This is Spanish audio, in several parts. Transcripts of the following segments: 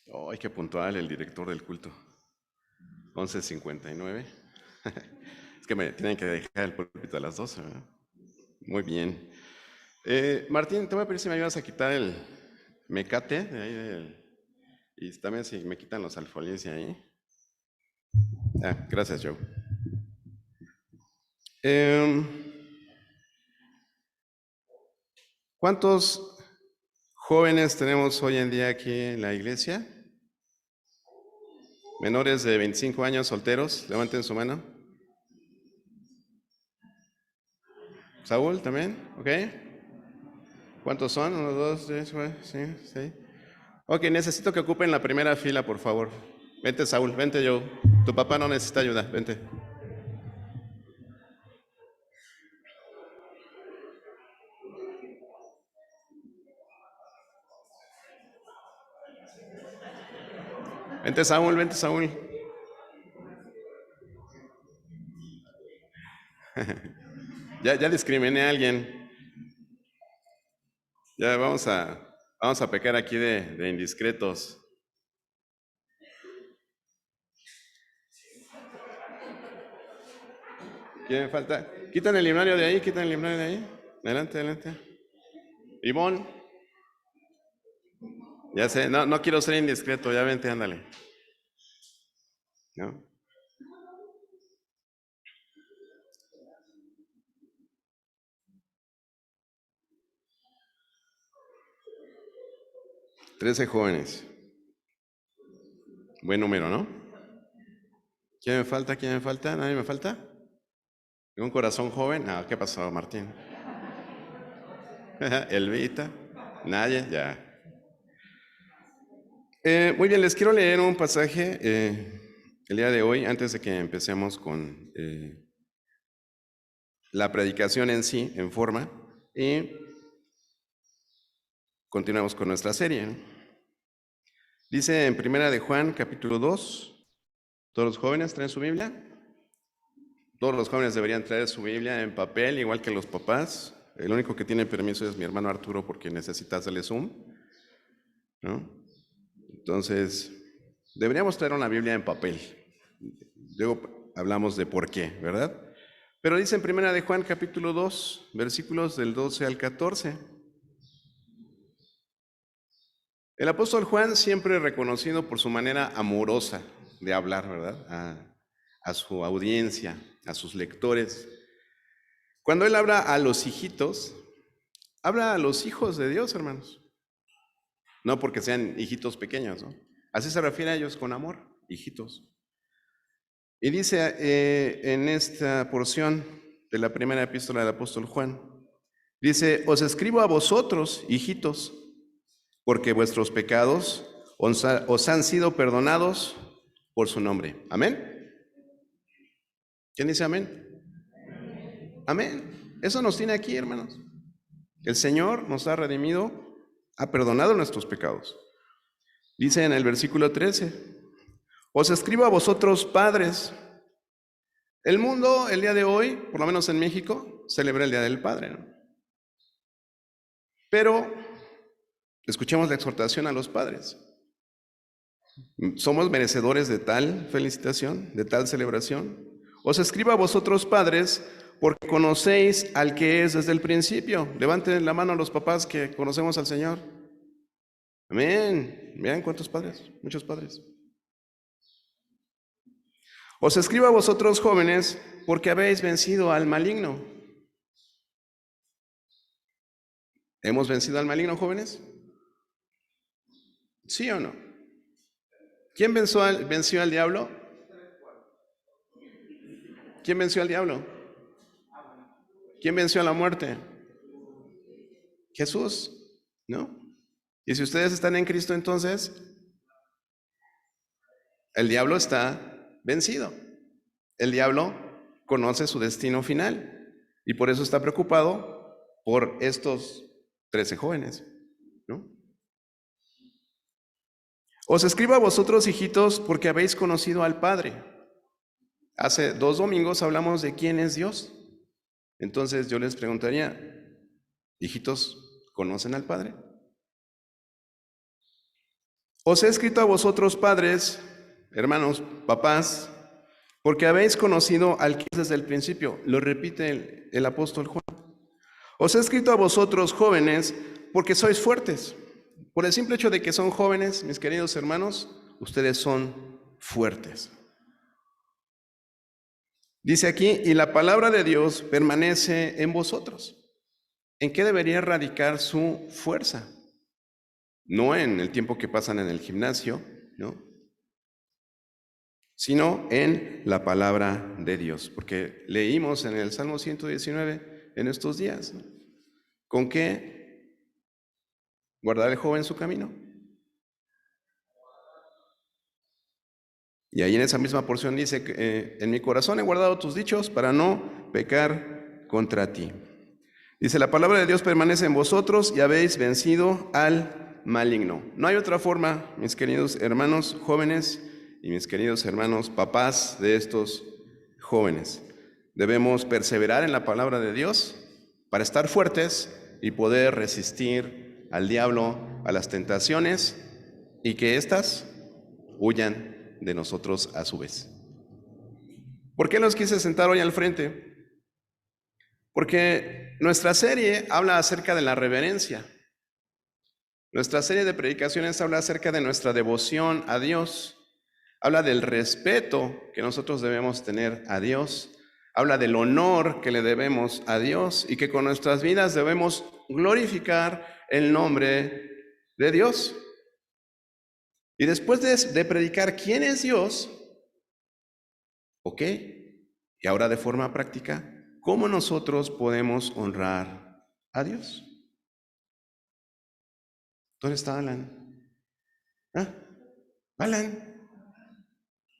¡Ay, qué puntual el director del culto! 11:59. Es que me tienen que dejar el púlpito a las 12, ¿verdad? Muy bien. Martín, te voy a pedir si me ayudas a quitar el mecate de ahí y también si me quitan los alfolíes de ahí. Gracias, Joe. Em, ¿Cuántos jóvenes tenemos hoy en día aquí en la iglesia? Menores de 25 años, solteros, levanten su mano. Saúl también, ¿ok? ¿Cuántos son? 1, 2, 3, 4, 5, 6. Ok, necesito que ocupen la primera fila, por favor. Vente, Saúl, vente, Joe. Tu papá no necesita ayuda, vente. Vente, Saúl, vente, Saúl. Ya discriminé a alguien. Ya vamos a pecar aquí de indiscretos. ¿Quién falta? Quitan el himnario de ahí, quitan el himnario de ahí. Adelante, adelante. Ivonne, ya sé, no quiero ser indiscreto, ya vente, ándale. ¿No? 13 jóvenes. Buen número, ¿no? ¿Quién me falta? ¿Quién me falta? ¿Nadie me falta? ¿Un corazón joven? ¿Qué pasó, Martín? Elvita. Nadie, ya. Muy bien, les quiero leer un pasaje el día de hoy, antes de que empecemos con la predicación en sí, en forma, y continuamos con nuestra serie, ¿no? Dice en Primera de Juan, capítulo 2, ¿todos los jóvenes traen su Biblia? Todos los jóvenes deberían traer su Biblia en papel, igual que los papás. El único que tiene permiso es mi hermano Arturo porque necesita hacerle zoom, ¿no? Entonces, deberíamos traer una Biblia en papel. Luego hablamos de por qué, ¿verdad? Pero dice en Primera de Juan, capítulo 2, versículos del 12 al 14. El apóstol Juan, siempre reconocido por su manera amorosa de hablar, ¿verdad? A su audiencia, a sus lectores. Cuando él habla a los hijitos, habla a los hijos de Dios, hermanos. No porque sean hijitos pequeños, ¿no? Así se refiere a ellos con amor, hijitos. Y dice en esta porción de la primera epístola del apóstol Juan, dice, os escribo a vosotros, hijitos, porque vuestros pecados os han sido perdonados por su nombre. ¿Amén? ¿Quién dice amén? Amén. Eso nos tiene aquí, hermanos. El Señor nos ha redimido, ha perdonado nuestros pecados. Dice en el versículo 13, os escribo a vosotros, padres. El mundo, el día de hoy, por lo menos en México, celebra el Día del Padre, ¿no? Pero escuchemos la exhortación a los padres. ¿Somos merecedores de tal felicitación, de tal celebración? Os escribo a vosotros, padres, porque conocéis al que es desde el principio. Levanten la mano a los papás que conocemos al Señor. Amén. Vean cuántos padres, muchos padres. Os escribo a vosotros, jóvenes, porque habéis vencido al maligno. ¿Hemos vencido al maligno, jóvenes? ¿Sí o no? ¿Quién venció al diablo? ¿Quién venció al diablo? ¿Quién venció a la muerte? Jesús, ¿no? Y si ustedes están en Cristo, entonces el diablo está vencido. El diablo conoce su destino final y por eso está preocupado por estos 13 jóvenes, ¿no? Os escribo a vosotros, hijitos, porque habéis conocido al Padre. Hace 2 domingos hablamos de quién es Dios. Entonces yo les preguntaría, hijitos, ¿conocen al Padre? Os he escrito a vosotros, padres, hermanos, papás, porque habéis conocido al que es desde el principio. Lo repite el apóstol Juan. Os he escrito a vosotros, jóvenes, porque sois fuertes. Por el simple hecho de que son jóvenes, mis queridos hermanos, ustedes son fuertes. Dice aquí, y la palabra de Dios permanece en vosotros. ¿En qué debería radicar su fuerza? No en el tiempo que pasan en el gimnasio, ¿no? Sino en la palabra de Dios. Porque leímos en el Salmo 119 en estos días, ¿no? ¿Con qué guardar el joven su camino? Y ahí en esa misma porción dice, en mi corazón he guardado tus dichos para no pecar contra ti. Dice, la palabra de Dios permanece en vosotros y habéis vencido al maligno. No hay otra forma, mis queridos hermanos jóvenes y mis queridos hermanos papás de estos jóvenes. Debemos perseverar en la palabra de Dios para estar fuertes y poder resistir al diablo, a las tentaciones, y que éstas huyan de nosotros a su vez. ¿Por qué los quise sentar hoy al frente? Porque nuestra serie habla acerca de la reverencia. Nuestra serie de predicaciones habla acerca de nuestra devoción a Dios. Habla del respeto que nosotros debemos tener a Dios. Habla del honor que le debemos a Dios y que con nuestras vidas debemos glorificar el nombre de Dios. Y después de predicar quién es Dios, ¿ok? Y ahora de forma práctica, ¿cómo nosotros podemos honrar a Dios? ¿Dónde está Alan? ¿Ah? Alan,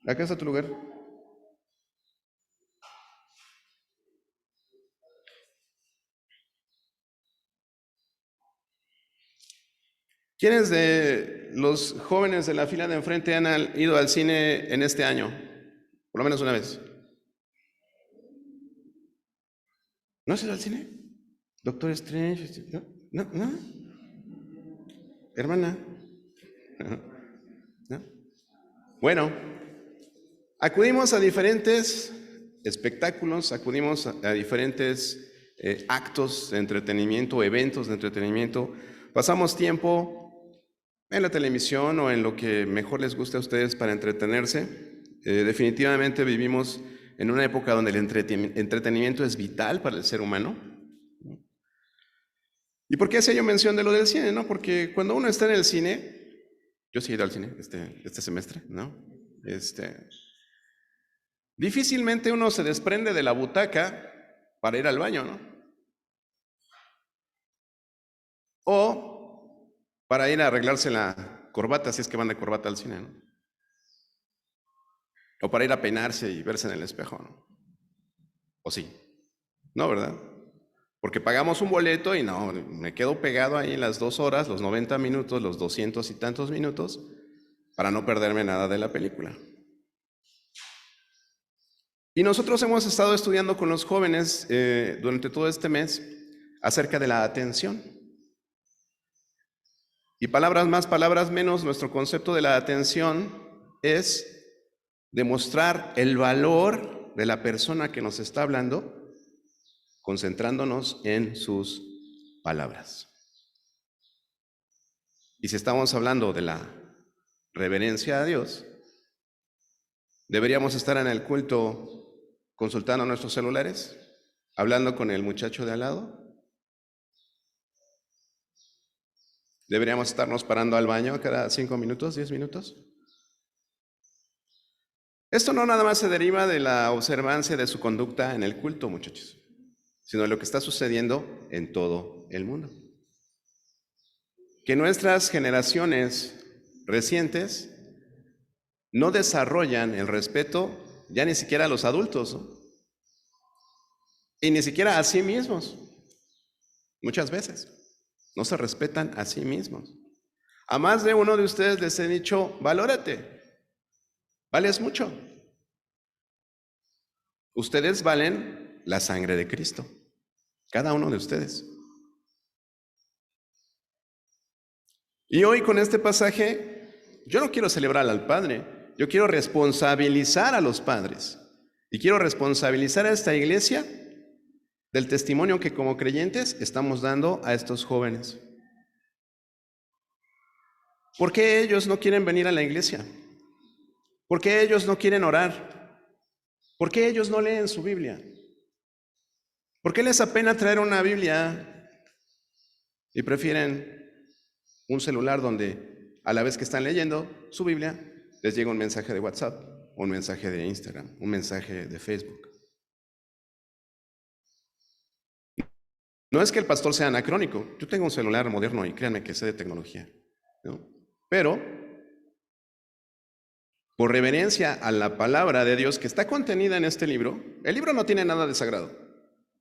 acá está tu lugar. ¿Quiénes de los jóvenes de la fila de enfrente han ido al cine en este año? Por lo menos una vez. ¿No has ido al cine? Doctor Strange, ¿no? ¿No? ¿No? Hermana. ¿No? Bueno, acudimos a diferentes espectáculos, acudimos a diferentes actos de entretenimiento, eventos de entretenimiento. Pasamos tiempo en la televisión o en lo que mejor les guste a ustedes para entretenerse. Definitivamente vivimos en una época donde el entretenimiento es vital para el ser humano. ¿Y por qué hacía yo mención de lo del cine? ¿No? Porque cuando uno está en el cine, yo sí he ido al cine este semestre, ¿no? Difícilmente uno se desprende de la butaca para ir al baño, ¿no? O para ir a arreglarse la corbata, si es que van de corbata al cine, ¿no? O para ir a peinarse y verse en el espejo, ¿no? ¿O sí? No, ¿verdad? Porque pagamos un boleto y no, me quedo pegado ahí las 2 horas, los 90 minutos, los 200 y tantos minutos, para no perderme nada de la película. Y nosotros hemos estado estudiando con los jóvenes durante todo este mes acerca de la atención. Y palabras más, palabras menos, nuestro concepto de la atención es demostrar el valor de la persona que nos está hablando, concentrándonos en sus palabras. Y si estamos hablando de la reverencia a Dios, deberíamos estar en el culto consultando nuestros celulares, hablando con el muchacho de al lado. Deberíamos estarnos parando al baño cada 5 minutos, 10 minutos. Esto no nada más se deriva de la observancia de su conducta en el culto, muchachos, sino de lo que está sucediendo en todo el mundo. Que nuestras generaciones recientes no desarrollan el respeto ya ni siquiera a los adultos, ¿no? Y ni siquiera a sí mismos. Muchas veces no se respetan a sí mismos. A más de uno de ustedes les he dicho, valórate, vales mucho. Ustedes valen la sangre de Cristo, cada uno de ustedes. Y hoy con este pasaje Yo no quiero celebrar al Padre, yo quiero responsabilizar a los padres. Y quiero responsabilizar a esta iglesia del testimonio que como creyentes estamos dando a estos jóvenes. ¿Por qué ellos no quieren venir a la iglesia? ¿Por qué ellos no quieren orar? ¿Por qué ellos no leen su Biblia? ¿Por qué les apena traer una Biblia y prefieren un celular donde a la vez que están leyendo su Biblia les llega un mensaje de WhatsApp, un mensaje de Instagram, un mensaje de Facebook? No es que el pastor sea anacrónico. Yo tengo un celular moderno y créanme que sé de tecnología, ¿no? Pero por reverencia a la palabra de Dios que está contenida en este libro, el libro no tiene nada de sagrado.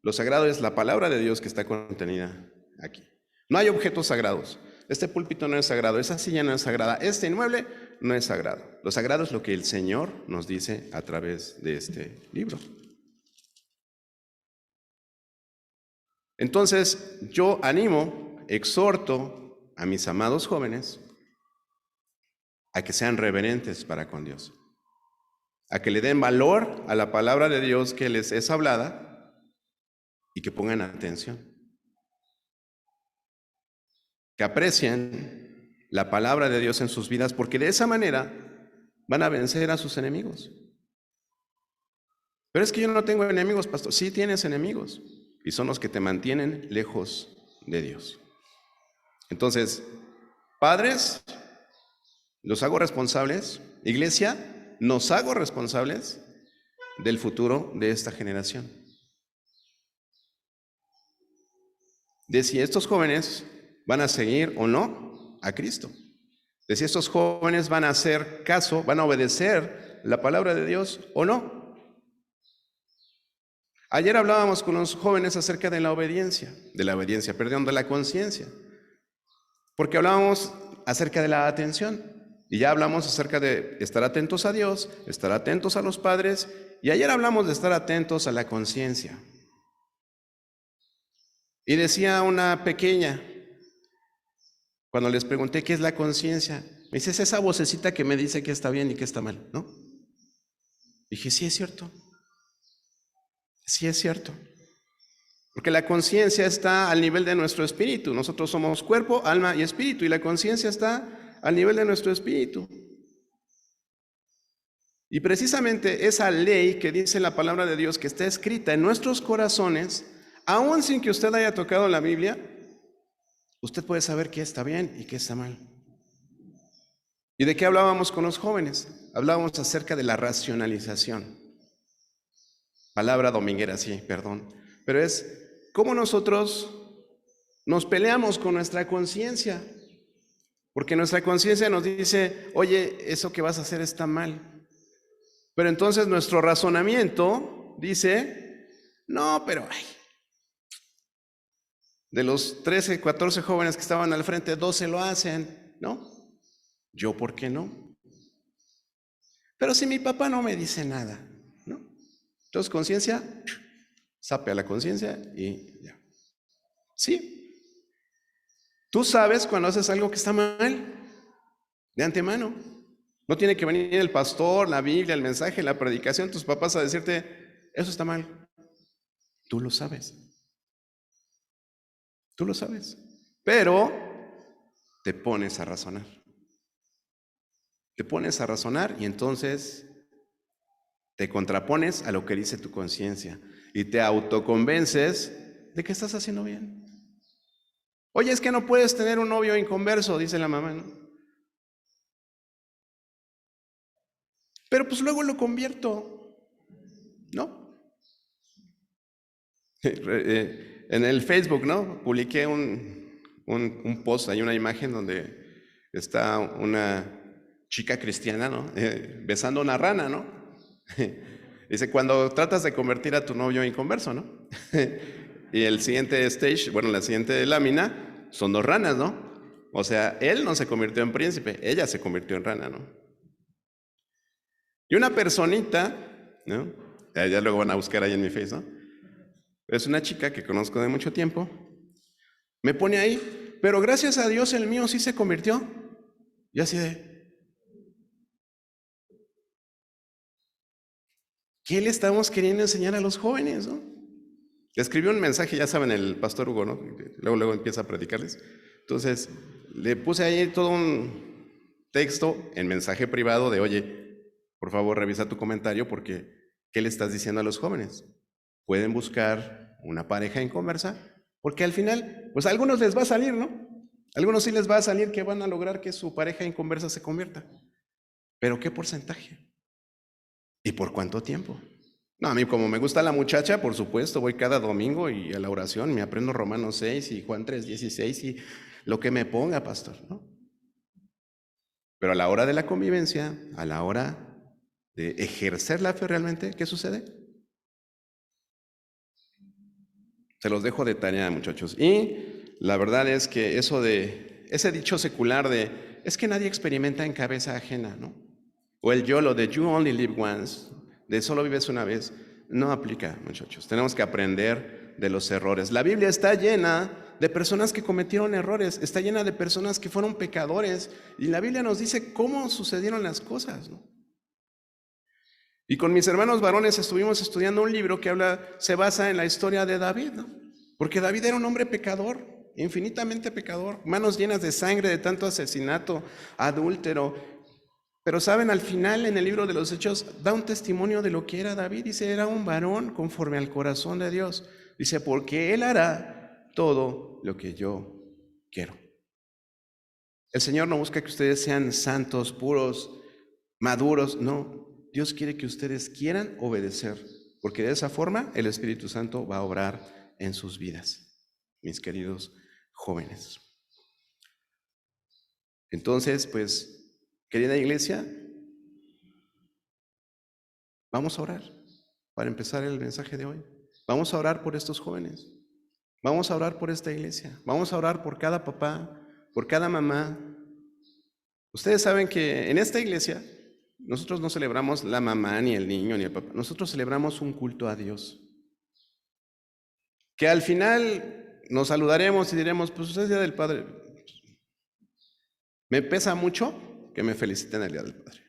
Lo sagrado es la palabra de Dios que está contenida aquí. No hay objetos sagrados. Este púlpito no es sagrado, esa silla no es sagrada, este inmueble no es sagrado. Lo sagrado es lo que el Señor nos dice a través de este libro. Entonces, yo animo, exhorto a mis amados jóvenes a que sean reverentes para con Dios, a que le den valor a la palabra de Dios que les es hablada y que pongan atención, que aprecien la palabra de Dios en sus vidas, porque de esa manera van a vencer a sus enemigos. Pero es que yo no tengo enemigos, pastor. Sí tienes enemigos, y son los que te mantienen lejos de Dios. Entonces, padres, los hago responsables. Iglesia, nos hago responsables del futuro de esta generación. De si estos jóvenes van a seguir o no a Cristo. De si estos jóvenes van a hacer caso, van a obedecer la palabra de Dios o no. Ayer hablábamos con los jóvenes acerca de la obediencia, de la conciencia. Porque hablábamos acerca de la atención. Y ya hablamos acerca de estar atentos a Dios, estar atentos a los padres, y ayer hablamos de estar atentos a la conciencia. Y decía una pequeña, cuando les pregunté qué es la conciencia, me dice, es esa vocecita que me dice que está bien y que está mal, ¿no? Dije, sí es cierto, sí es cierto. Porque la conciencia está al nivel de nuestro espíritu. Nosotros somos cuerpo, alma y espíritu, y la conciencia está al nivel de nuestro espíritu. Y precisamente esa ley que dice la palabra de Dios, que está escrita en nuestros corazones, aún sin que usted haya tocado la Biblia, usted puede saber qué está bien y qué está mal. ¿Y de qué hablábamos con los jóvenes? Hablábamos acerca de la racionalización. Palabra dominguera, sí, perdón. Pero es cómo nosotros nos peleamos con nuestra conciencia. Porque nuestra conciencia nos dice, oye, eso que vas a hacer está mal. Pero entonces nuestro razonamiento dice, no, pero ay, de los 13, 14 jóvenes que estaban al frente, 12 lo hacen, ¿no? ¿Yo por qué no? Pero si mi papá no me dice nada, ¿no? Entonces conciencia, sape a la conciencia y ya. Sí. Tú sabes cuando haces algo que está mal, de antemano. No tiene que venir el pastor, la Biblia, el mensaje, la predicación, tus papás a decirte, eso está mal. Tú lo sabes. Tú lo sabes. Pero te pones a razonar. Te pones a razonar y entonces te contrapones a lo que dice tu conciencia y te autoconvences de que estás haciendo bien. Oye, es que no puedes tener un novio inconverso, dice la mamá, ¿no? Pero pues luego lo convierto, ¿no? En el Facebook, ¿no? Publiqué un post, hay una imagen donde está una chica cristiana, ¿no? Besando una rana, ¿no? Dice, cuando tratas de convertir a tu novio inconverso, ¿no? Y el siguiente stage, bueno, la siguiente lámina, son dos ranas, ¿no? O sea, él no se convirtió en príncipe, ella se convirtió en rana, ¿no? Y una personita, ¿no? Ya luego van a buscar ahí en mi Face, ¿no? Es una chica que conozco de mucho tiempo. Me pone ahí, pero gracias a Dios el mío sí se convirtió. Y así de, ¿Qué le estamos queriendo enseñar a los jóvenes, no? Le escribí un mensaje, ya saben, el pastor Hugo, ¿no? Luego empieza a predicarles. Entonces, le puse ahí todo un texto en mensaje privado de, oye, por favor, revisa tu comentario porque ¿qué le estás diciendo a los jóvenes? Pueden buscar una pareja en conversa, porque al final, pues a algunos les va a salir, ¿no? A algunos sí les va a salir que van a lograr que su pareja en conversa se convierta. ¿Pero qué porcentaje? ¿Y por cuánto tiempo? No, a mí como me gusta la muchacha, por supuesto, voy cada domingo y a la oración me aprendo Romanos 6 y Juan 3:16 y lo que me ponga, pastor, ¿no? Pero a la hora de la convivencia, a la hora de ejercer la fe realmente, ¿qué sucede? Se los dejo de tarea, muchachos. Y la verdad es que eso de, ese dicho secular de, es que nadie experimenta en cabeza ajena, ¿no? O el YOLO de You Only Live Once, de solo vives una vez, no aplica, muchachos. Tenemos que aprender de los errores. La Biblia está llena de personas que cometieron errores, está llena de personas que fueron pecadores, y la Biblia nos dice cómo sucedieron las cosas, ¿no? Y con mis hermanos varones estuvimos estudiando un libro que se basa en la historia de David, ¿no? Porque David era un hombre pecador, infinitamente pecador, manos llenas de sangre, de tanto asesinato, adúltero. Pero saben, al final en el libro de los Hechos da un testimonio de lo que era David. Dice, era un varón conforme al corazón de Dios. Dice, porque él hará todo lo que yo quiero. El Señor no busca que ustedes sean santos, puros, maduros, no. Dios quiere que ustedes quieran obedecer, porque de esa forma el Espíritu Santo va a obrar en sus vidas, mis queridos jóvenes. Entonces, pues, querida iglesia, vamos a orar para empezar el mensaje de hoy. Vamos a orar por estos jóvenes. Vamos a orar por esta iglesia. Vamos a orar por cada papá, por cada mamá. Ustedes saben que en esta iglesia nosotros no celebramos la mamá, ni el niño, ni el papá. Nosotros celebramos un culto a Dios. Que al final nos saludaremos y diremos, pues usted es Día del Padre. Me pesa mucho que me feliciten el Día del Padre.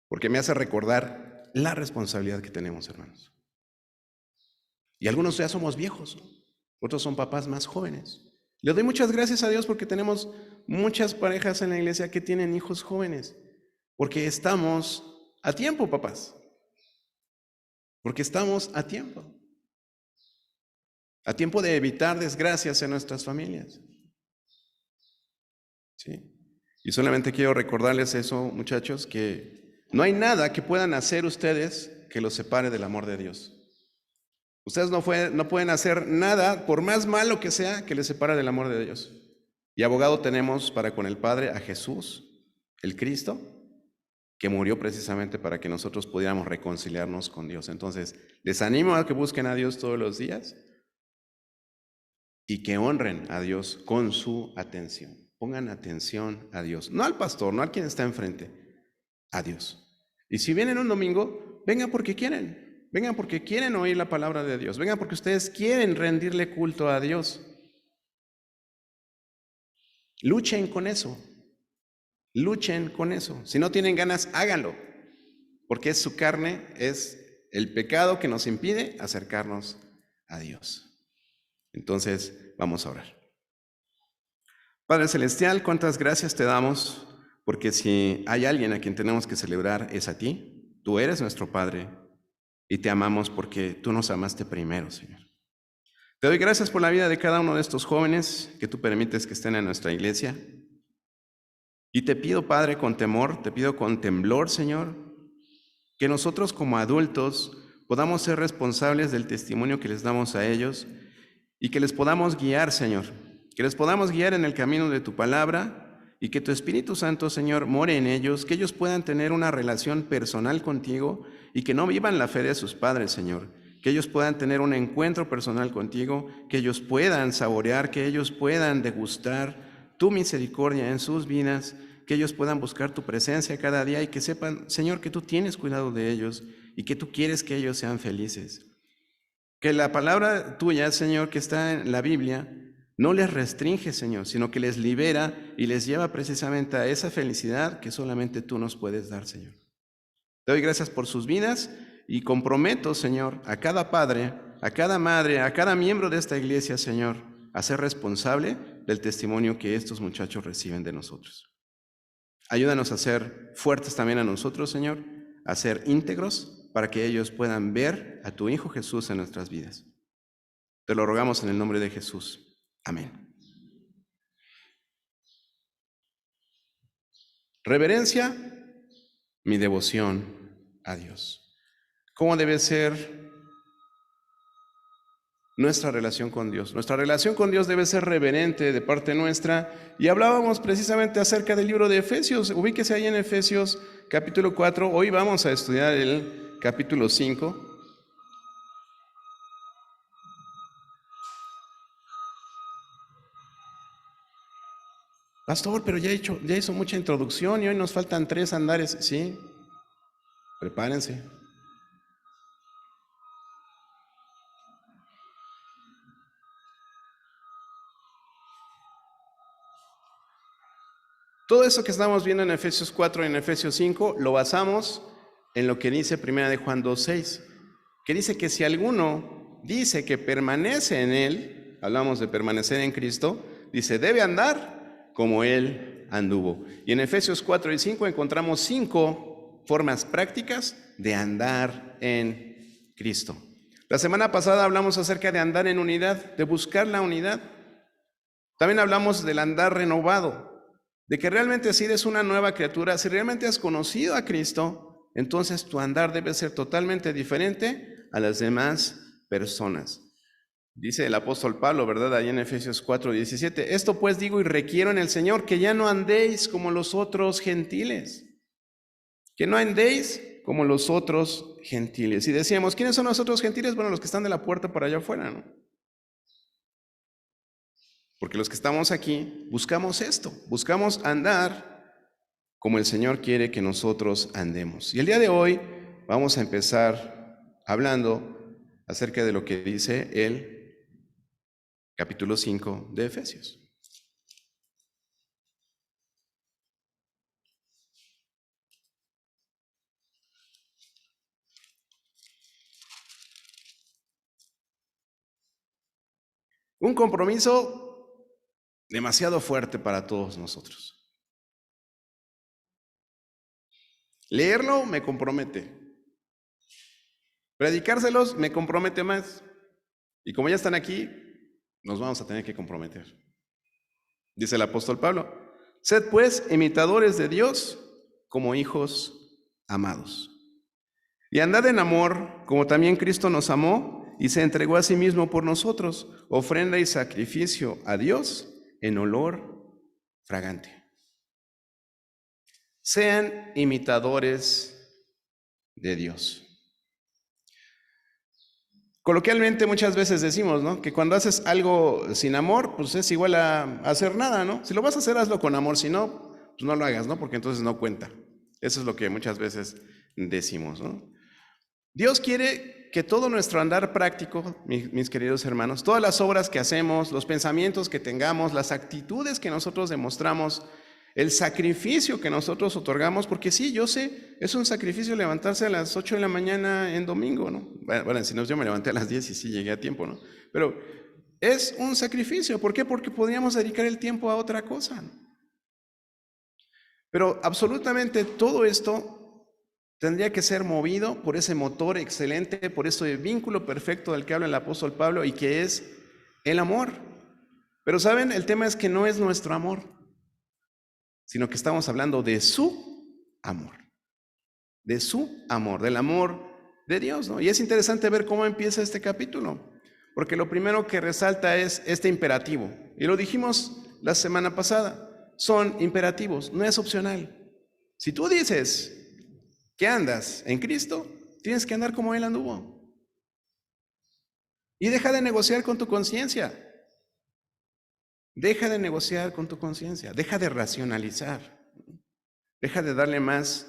Porque me hace recordar la responsabilidad que tenemos, hermanos. Y algunos ya somos viejos, otros son papás más jóvenes. Le doy muchas gracias a Dios porque tenemos muchas parejas en la iglesia que tienen hijos jóvenes. Porque estamos a tiempo, papás. Porque estamos a tiempo. A tiempo de evitar desgracias en nuestras familias. ¿Sí? Y solamente quiero recordarles eso, muchachos, que no hay nada que puedan hacer ustedes que los separe del amor de Dios. Ustedes no pueden hacer nada, por más malo que sea, que les separe del amor de Dios. Y abogado tenemos para con el Padre a Jesús, el Cristo, que murió precisamente para que nosotros pudiéramos reconciliarnos con Dios. Entonces, les animo a que busquen a Dios todos los días y que honren a Dios con su atención. Pongan atención a Dios, no al pastor, no a quien está enfrente, a Dios. Y si vienen un domingo, vengan porque quieren. Vengan porque quieren oír la palabra de Dios. Vengan porque ustedes quieren rendirle culto a Dios. Luchen con eso. Luchen con eso. Si no tienen ganas, háganlo. Porque es su carne, es el pecado que nos impide acercarnos a Dios. Entonces, vamos a orar. Padre Celestial, cuántas gracias te damos, porque si hay alguien a quien tenemos que celebrar es a ti. Tú eres nuestro Padre. Y te amamos porque tú nos amaste primero, Señor. Te doy gracias por la vida de cada uno de estos jóvenes que tú permites que estén en nuestra iglesia. Y te pido, Padre, con temor, te pido con temblor, Señor, que nosotros como adultos podamos ser responsables del testimonio que les damos a ellos y que les podamos guiar, Señor, que les podamos guiar en el camino de tu palabra y que tu Espíritu Santo, Señor, more en ellos, que ellos puedan tener una relación personal contigo y que no vivan la fe de sus padres, Señor, que ellos puedan tener un encuentro personal contigo, que ellos puedan saborear, que ellos puedan degustar tu misericordia en sus vidas, que ellos puedan buscar tu presencia cada día y que sepan, Señor, que tú tienes cuidado de ellos y que tú quieres que ellos sean felices. Que la palabra tuya, Señor, que está en la Biblia, no les restringe, Señor, sino que les libera y les lleva precisamente a esa felicidad que solamente tú nos puedes dar, Señor. Te doy gracias por sus vidas y comprometo, Señor, a cada padre, a cada madre, a cada miembro de esta iglesia, Señor, a ser responsable del testimonio que estos muchachos reciben de nosotros. Ayúdanos a ser fuertes también a nosotros, Señor, a ser íntegros para que ellos puedan ver a tu Hijo Jesús en nuestras vidas. Te lo rogamos en el nombre de Jesús. Amén. Reverencia, mi devoción a Dios. ¿Cómo debe ser nuestra relación con Dios? Nuestra relación con Dios debe ser reverente de parte nuestra. Y hablábamos precisamente acerca del libro de Efesios. Ubíquese ahí en Efesios capítulo 4. Hoy vamos a estudiar el capítulo 5. Pastor, pero ya hizo mucha introducción y hoy nos faltan 3 andares. Sí, prepárense. Todo eso que estamos viendo en Efesios 4 y en Efesios 5 lo basamos en lo que dice 1 de Juan 2:6, que dice que si alguno dice que permanece en Él, hablamos de permanecer en Cristo, dice, debe andar como Él anduvo. Y en Efesios 4 y 5 encontramos 5 formas prácticas de andar en Cristo. La semana pasada hablamos acerca de andar en unidad, de buscar la unidad. También hablamos del andar renovado, de que realmente si eres una nueva criatura, si realmente has conocido a Cristo, entonces tu andar debe ser totalmente diferente a las demás personas. Dice el apóstol Pablo, ¿verdad? Ahí en Efesios 4:17, esto pues digo y requiero en el Señor, que ya no andéis como los otros gentiles, que no andéis como los otros gentiles. Y decíamos, ¿quiénes son los otros gentiles? Bueno, los que están de la puerta para allá afuera, ¿no? Porque los que estamos aquí buscamos esto, buscamos andar como el Señor quiere que nosotros andemos. Y el día de hoy vamos a empezar hablando acerca de lo que dice el capítulo 5 de Efesios. Un compromiso demasiado fuerte para todos nosotros. Leerlo me compromete. Predicárselos me compromete más. Y como ya están aquí, nos vamos a tener que comprometer. Dice el apóstol Pablo, sed pues imitadores de Dios como hijos amados. Y andad en amor, como también Cristo nos amó y se entregó a sí mismo por nosotros, ofrenda y sacrificio a Dios en olor fragante. Sean imitadores de Dios. Coloquialmente muchas veces decimos, ¿no?, que cuando haces algo sin amor, pues es igual a hacer nada, ¿no? Si lo vas a hacer, hazlo con amor, si no, pues no lo hagas, ¿no? Porque entonces no cuenta. Eso es lo que muchas veces decimos, ¿no? Dios quiere que todo nuestro andar práctico, mis queridos hermanos, todas las obras que hacemos, los pensamientos que tengamos, las actitudes que nosotros demostramos, el sacrificio que nosotros otorgamos, porque sí, yo sé, es un sacrificio levantarse a las 8 de la mañana en domingo, ¿no? Bueno, si no, yo me levanté a las 10 y sí llegué a tiempo, ¿no? Pero es un sacrificio. ¿Por qué? Porque podríamos dedicar el tiempo a otra cosa, ¿no? Pero absolutamente todo esto tendría que ser movido por ese motor excelente, por ese vínculo perfecto del que habla el apóstol Pablo y que es el amor. Pero ¿saben? El tema es que no es nuestro amor, sino que estamos hablando de su amor, del amor de Dios, ¿no? Y es interesante ver cómo empieza este capítulo, porque lo primero que resalta es este imperativo, y lo dijimos la semana pasada, son imperativos, no es opcional. Si tú dices que andas en Cristo, tienes que andar como Él anduvo. Y deja de negociar con tu conciencia. Deja de negociar con tu conciencia, deja de racionalizar, deja de darle más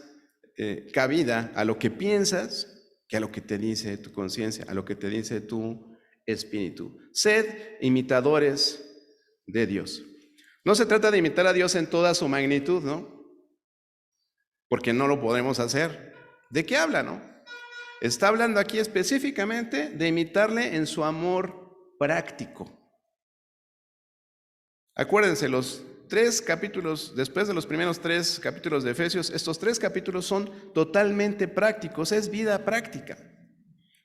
cabida a lo que piensas que a lo que te dice tu conciencia, a lo que te dice tu espíritu. Sed imitadores de Dios. No se trata de imitar a Dios en toda su magnitud, ¿no? Porque no lo podemos hacer. ¿De qué habla, no? Está hablando aquí específicamente de imitarle en su amor práctico. Acuérdense, los 3 capítulos, después de los primeros 3 capítulos de Efesios, estos 3 capítulos son totalmente prácticos, es vida práctica,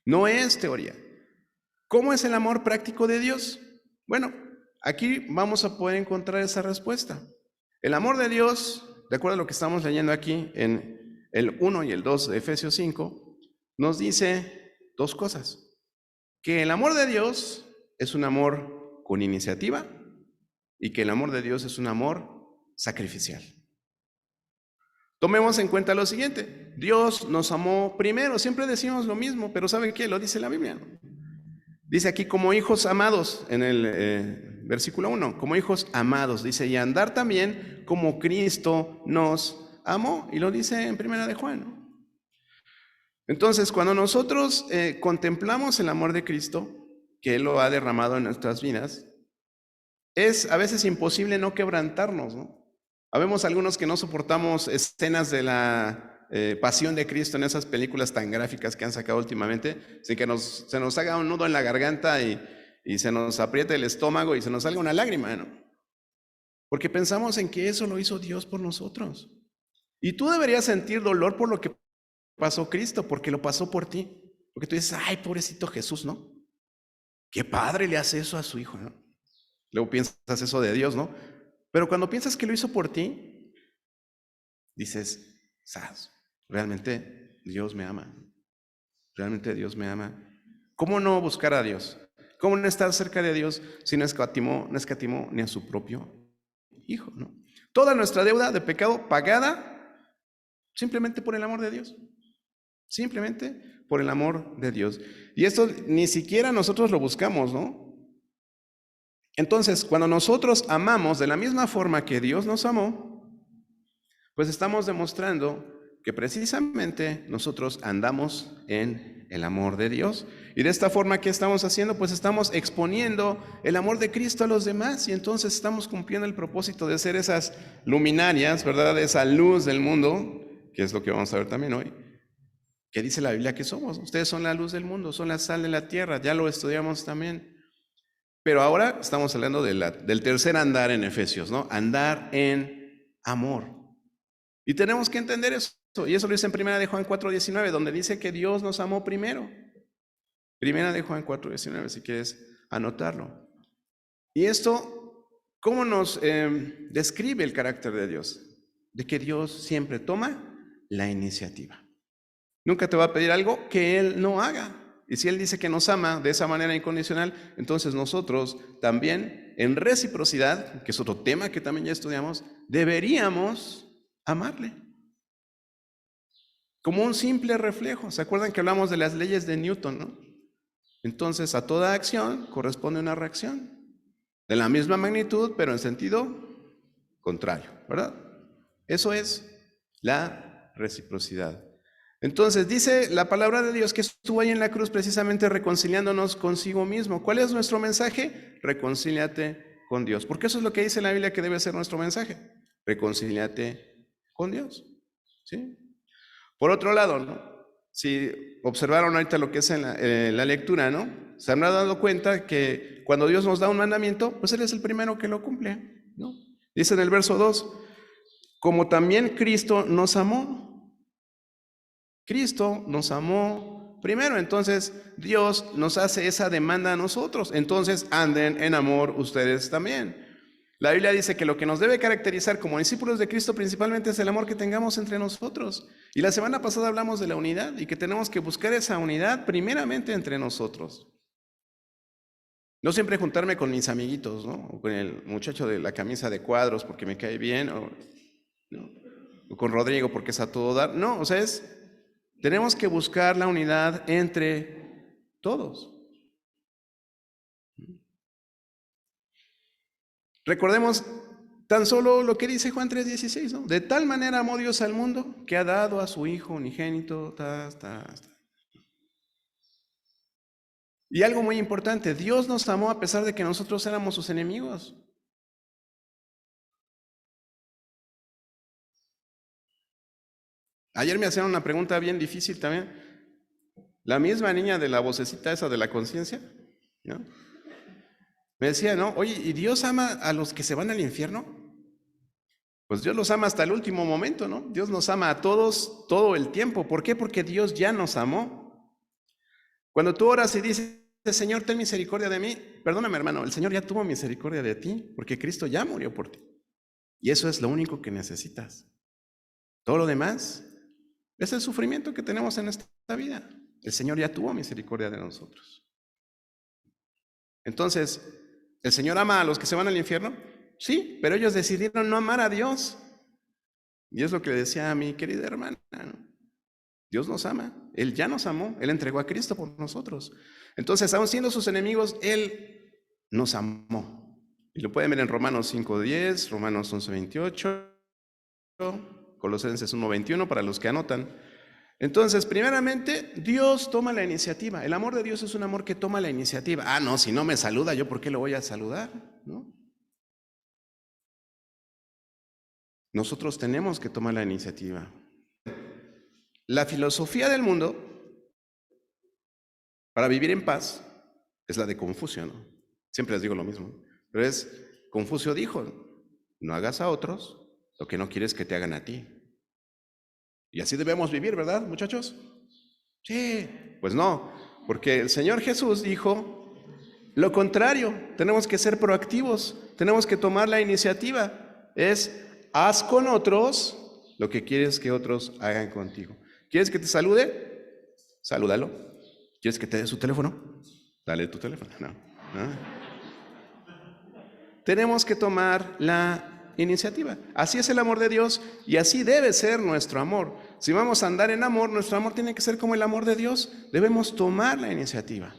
no es teoría. ¿Cómo es el amor práctico de Dios? Bueno, aquí vamos a poder encontrar esa respuesta. El amor de Dios, de acuerdo a lo que estamos leyendo aquí en el 1 y el 2 de Efesios 5, nos dice 2 cosas. Que el amor de Dios es un amor con iniciativa y que el amor de Dios es un amor sacrificial. Tomemos en cuenta lo siguiente, Dios nos amó primero, siempre decimos lo mismo, pero ¿saben qué? Lo dice la Biblia. Dice aquí como hijos amados, en el versículo 1, como hijos amados, dice, y andar también como Cristo nos amó, y lo dice en Primera de Juan. Entonces, cuando nosotros contemplamos el amor de Cristo, que Él lo ha derramado en nuestras vidas, es a veces imposible no quebrantarnos, ¿no? Habemos algunos que no soportamos escenas de la pasión de Cristo en esas películas tan gráficas que han sacado últimamente, sin que se nos haga un nudo en la garganta y se nos apriete el estómago y se nos salga una lágrima, ¿no? Porque pensamos en que eso lo hizo Dios por nosotros. Y tú deberías sentir dolor por lo que pasó Cristo, porque lo pasó por ti. Porque tú dices, ay, pobrecito Jesús, ¿no? Qué padre le hace eso a su hijo, ¿no? Luego piensas eso de Dios, ¿no? Pero cuando piensas que lo hizo por ti, dices, ¿sabes? Realmente Dios me ama. Realmente Dios me ama. ¿Cómo no buscar a Dios? ¿Cómo no estar cerca de Dios si no escatimó ni a su propio hijo, ¿no? Toda nuestra deuda de pecado pagada simplemente por el amor de Dios. Simplemente por el amor de Dios. Y esto ni siquiera nosotros lo buscamos, ¿no? Entonces, cuando nosotros amamos de la misma forma que Dios nos amó, pues estamos demostrando que precisamente nosotros andamos en el amor de Dios. Y de esta forma, ¿qué estamos haciendo? Pues estamos exponiendo el amor de Cristo a los demás y entonces estamos cumpliendo el propósito de ser esas luminarias, ¿verdad? Esa luz del mundo, que es lo que vamos a ver también hoy. ¿Qué dice la Biblia que somos? Ustedes son la luz del mundo, son la sal de la tierra, ya lo estudiamos también. Pero ahora estamos hablando del tercer andar en Efesios, ¿no? Andar en amor. Y tenemos que entender eso. Y eso lo dice en Primera de Juan 4:19, donde dice que Dios nos amó primero. Primera de Juan 4:19, si quieres anotarlo. Y esto, ¿cómo nos describe el carácter de Dios? De que Dios siempre toma la iniciativa. Nunca te va a pedir algo que Él no haga. Y si Él dice que nos ama de esa manera incondicional, entonces nosotros también, en reciprocidad, que es otro tema que también ya estudiamos, deberíamos amarle. Como un simple reflejo. ¿Se acuerdan que hablamos de las leyes de Newton, no? Entonces, a toda acción corresponde una reacción. De la misma magnitud, pero en sentido contrario, ¿verdad? Eso es la reciprocidad. Entonces dice la palabra de Dios que estuvo ahí en la cruz precisamente reconciliándonos consigo mismo. ¿Cuál es nuestro mensaje? Reconcíliate con Dios. Porque eso es lo que dice la Biblia que debe ser nuestro mensaje. Reconcíliate con Dios. ¿Sí? Por otro lado, ¿no? Si observaron ahorita lo que es en la lectura, ¿no? Se habrán dado cuenta que cuando Dios nos da un mandamiento, pues Él es el primero que lo cumple, ¿no? Dice en el verso 2, como también Cristo nos amó. Cristo nos amó primero, entonces Dios nos hace esa demanda a nosotros, entonces anden en amor ustedes también. La Biblia dice que lo que nos debe caracterizar como discípulos de Cristo principalmente es el amor que tengamos entre nosotros. Y la semana pasada hablamos de la unidad y que tenemos que buscar esa unidad primeramente entre nosotros. No siempre juntarme con mis amiguitos, ¿no? O con el muchacho de la camisa de cuadros porque me cae bien, o con Rodrigo porque es a todo dar. No, o sea, tenemos que buscar la unidad entre todos. Recordemos tan solo lo que dice Juan 3:16, ¿no? De tal manera amó Dios al mundo que ha dado a su Hijo unigénito. Y algo muy importante, Dios nos amó a pesar de que nosotros éramos sus enemigos. Ayer me hacían una pregunta bien difícil también. La misma niña de la vocecita esa de la conciencia, ¿no? Me decía, ¿no? Oye, ¿y Dios ama a los que se van al infierno? Pues Dios los ama hasta el último momento, ¿no? Dios nos ama a todos todo el tiempo. ¿Por qué? Porque Dios ya nos amó. Cuando tú oras y dices, Señor, ten misericordia de mí, perdóname, hermano, el Señor ya tuvo misericordia de ti, porque Cristo ya murió por ti. Y eso es lo único que necesitas. Todo lo demás es el sufrimiento que tenemos en esta vida. El Señor ya tuvo misericordia de nosotros. Entonces, ¿el Señor ama a los que se van al infierno? Sí, pero ellos decidieron no amar a Dios. Y es lo que le decía a mi querida hermana, ¿no? Dios nos ama, Él ya nos amó, Él entregó a Cristo por nosotros. Entonces, aun siendo sus enemigos, Él nos amó. Y lo pueden ver en Romanos 5:10, Romanos 11:28, Colosenses 1:21, para los que anotan. Entonces, primeramente, Dios toma la iniciativa. El amor de Dios es un amor que toma la iniciativa. Ah, no, si no me saluda, ¿yo por qué lo voy a saludar? ¿No? Nosotros tenemos que tomar la iniciativa. La filosofía del mundo para vivir en paz es la de Confucio, ¿no? Siempre les digo lo mismo. Pero Confucio dijo, no hagas a otros lo que no quieres que te hagan a ti. Y así debemos vivir, ¿verdad, muchachos? Sí, pues no, porque el Señor Jesús dijo lo contrario, tenemos que ser proactivos, tenemos que tomar la iniciativa. Haz con otros lo que quieres que otros hagan contigo. ¿Quieres que te salude? Salúdalo. ¿Quieres que te dé su teléfono? Dale tu teléfono. No. Tenemos que tomar la iniciativa. Así es el amor de Dios y así debe ser nuestro amor. Si vamos a andar en amor, nuestro amor tiene que ser como el amor de Dios. Debemos tomar la iniciativa.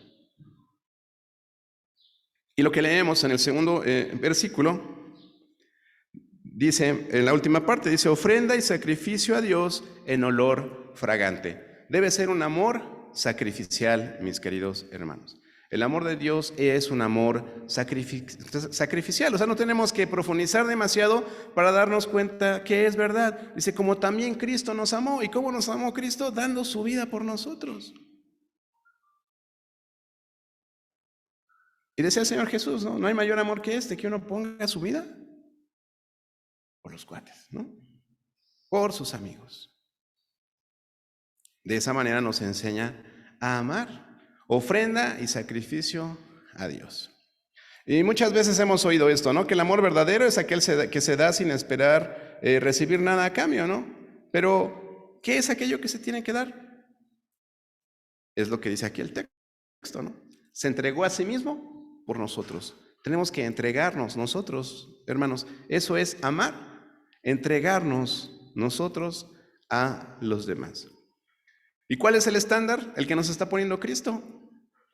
Y lo que leemos en el segundo versículo, dice, en la última parte, dice, ofrenda y sacrificio a Dios en olor fragante. Debe ser un amor sacrificial, mis queridos hermanos. El amor de Dios es un amor sacrificial, o sea, no tenemos que profundizar demasiado para darnos cuenta que es verdad. Dice, como también Cristo nos amó. ¿Y cómo nos amó Cristo? Dando su vida por nosotros. Y decía el Señor Jesús, ¿no? No hay mayor amor que este, que uno ponga su vida por los cuates, ¿no? Por sus amigos. De esa manera nos enseña a amar, ofrenda y sacrificio a Dios. Y muchas veces hemos oído esto, ¿no? Que el amor verdadero es aquel que se da sin esperar recibir nada a cambio, ¿no? Pero, ¿qué es aquello que se tiene que dar? Es lo que dice aquí el texto, ¿no? Se entregó a sí mismo por nosotros. Tenemos que entregarnos nosotros, hermanos. Eso es amar, entregarnos nosotros a los demás. ¿Y cuál es el estándar? El que nos está poniendo Cristo.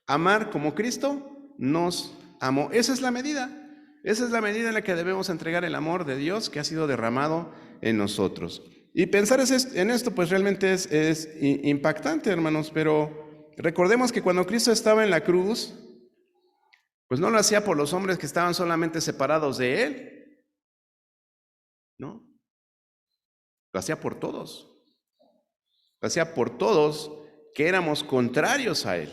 Amar como Cristo nos amó. Esa es la medida. Esa es la medida en la que debemos entregar el amor de Dios que ha sido derramado en nosotros. Y pensar en esto pues realmente es impactante, hermanos, pero recordemos que cuando Cristo estaba en la cruz, pues no lo hacía por los hombres que estaban solamente separados de Él, ¿no? Lo hacía por todos. Lo hacía por todos que éramos contrarios a Él,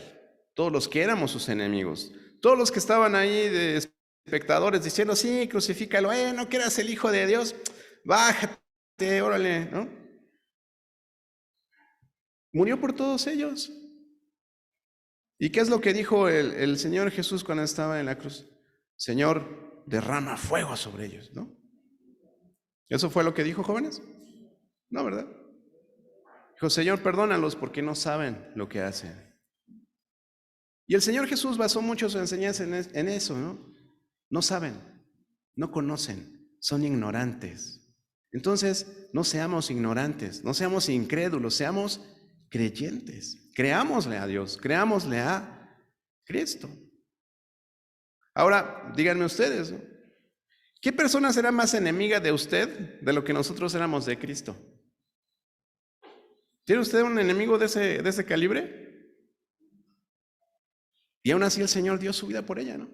todos los que éramos sus enemigos, todos los que estaban ahí de espectadores diciendo, sí, crucifícalo, no que eras el Hijo de Dios, bájate, órale, ¿no? Murió por todos ellos. ¿Y qué es lo que dijo el Señor Jesús cuando estaba en la cruz? Señor, derrama fuego sobre ellos, ¿no? ¿Eso fue lo que dijo, jóvenes? No, ¿verdad? Dijo, Señor, perdónalos porque no saben lo que hacen. Y el Señor Jesús basó mucho su enseñanza en eso, ¿no? No saben, no conocen, son ignorantes. Entonces, no seamos ignorantes, no seamos incrédulos, seamos creyentes. Creámosle a Dios, creámosle a Cristo. Ahora, díganme ustedes, ¿no? ¿Qué persona será más enemiga de usted de lo que nosotros éramos de Cristo? ¿Tiene usted un enemigo de ese calibre? Y aún así el Señor dio su vida por ella, ¿no?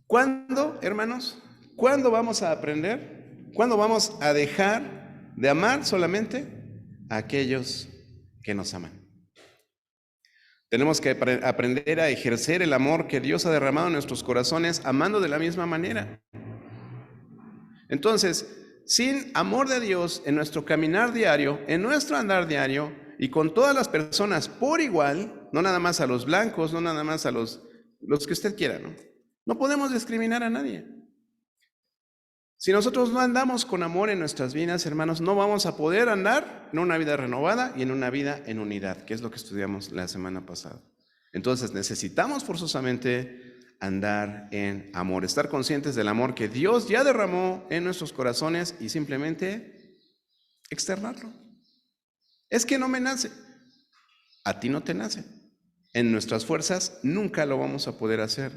¿Cuándo, hermanos? ¿Cuándo vamos a aprender? ¿Cuándo vamos a dejar de amar solamente a aquellos que nos aman. Tenemos que aprender a ejercer el amor que Dios ha derramado en nuestros corazones, amando de la misma manera. Entonces, sin amor de Dios en nuestro caminar diario, en nuestro andar diario, y con todas las personas por igual, no nada más a los blancos, no nada más a los que usted quiera, ¿no? No podemos discriminar a nadie. Si nosotros no andamos con amor en nuestras vidas, hermanos, no vamos a poder andar en una vida renovada y en una vida en unidad, que es lo que estudiamos la semana pasada. Entonces necesitamos forzosamente andar en amor, estar conscientes del amor que Dios ya derramó en nuestros corazones y simplemente externarlo. Es que no me nace. A ti no te nace. En nuestras fuerzas nunca lo vamos a poder hacer.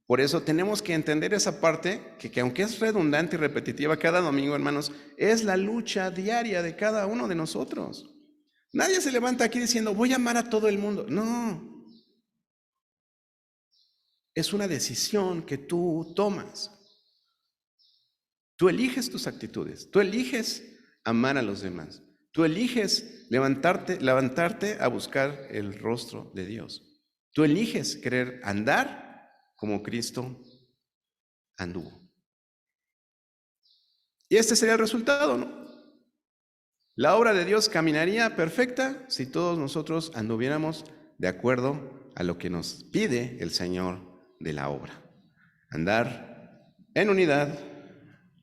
Por eso tenemos que entender esa parte que aunque es redundante y repetitiva cada domingo, hermanos, es la lucha diaria de cada uno de nosotros. Nadie se levanta aquí diciendo, voy a amar a todo el mundo. No. Es una decisión que tú tomas. Tú eliges tus actitudes. Tú eliges amar a los demás. Tú eliges levantarte a buscar el rostro de Dios. Tú eliges querer andar como Cristo anduvo. Y este sería el resultado, ¿no? La obra de Dios caminaría perfecta si todos nosotros anduviéramos de acuerdo a lo que nos pide el Señor de la obra. Andar en unidad,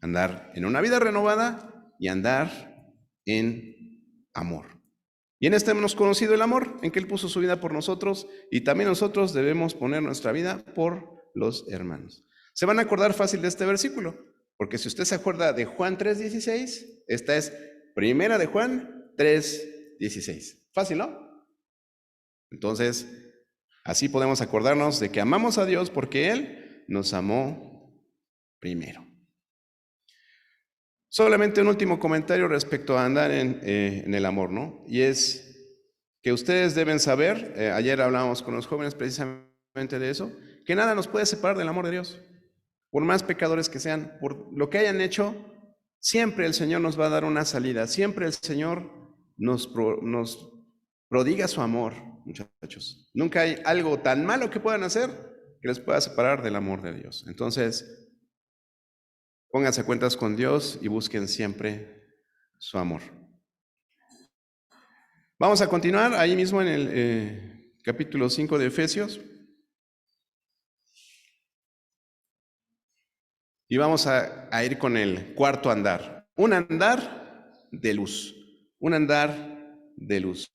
andar en una vida renovada y andar en amor. Y en este hemos conocido el amor, en que Él puso su vida por nosotros, y también nosotros debemos poner nuestra vida por los hermanos. Se van a acordar fácil de este versículo, porque si usted se acuerda de Juan 3:16, esta es primera de Juan 3:16. Fácil, ¿no? Entonces, así podemos acordarnos de que amamos a Dios porque Él nos amó primero. Solamente un último comentario respecto a andar en el amor, ¿no? Y es que ustedes deben saber, ayer hablábamos con los jóvenes precisamente de eso, que nada nos puede separar del amor de Dios. Por más pecadores que sean, por lo que hayan hecho, siempre el Señor nos va a dar una salida, siempre el Señor nos prodiga su amor, muchachos. Nunca hay algo tan malo que puedan hacer que les pueda separar del amor de Dios. Entonces, pónganse a cuentas con Dios y busquen siempre su amor. Vamos a continuar ahí mismo en el capítulo 5 de Efesios. Y vamos a ir con el cuarto andar. Un andar de luz. Un andar de luz.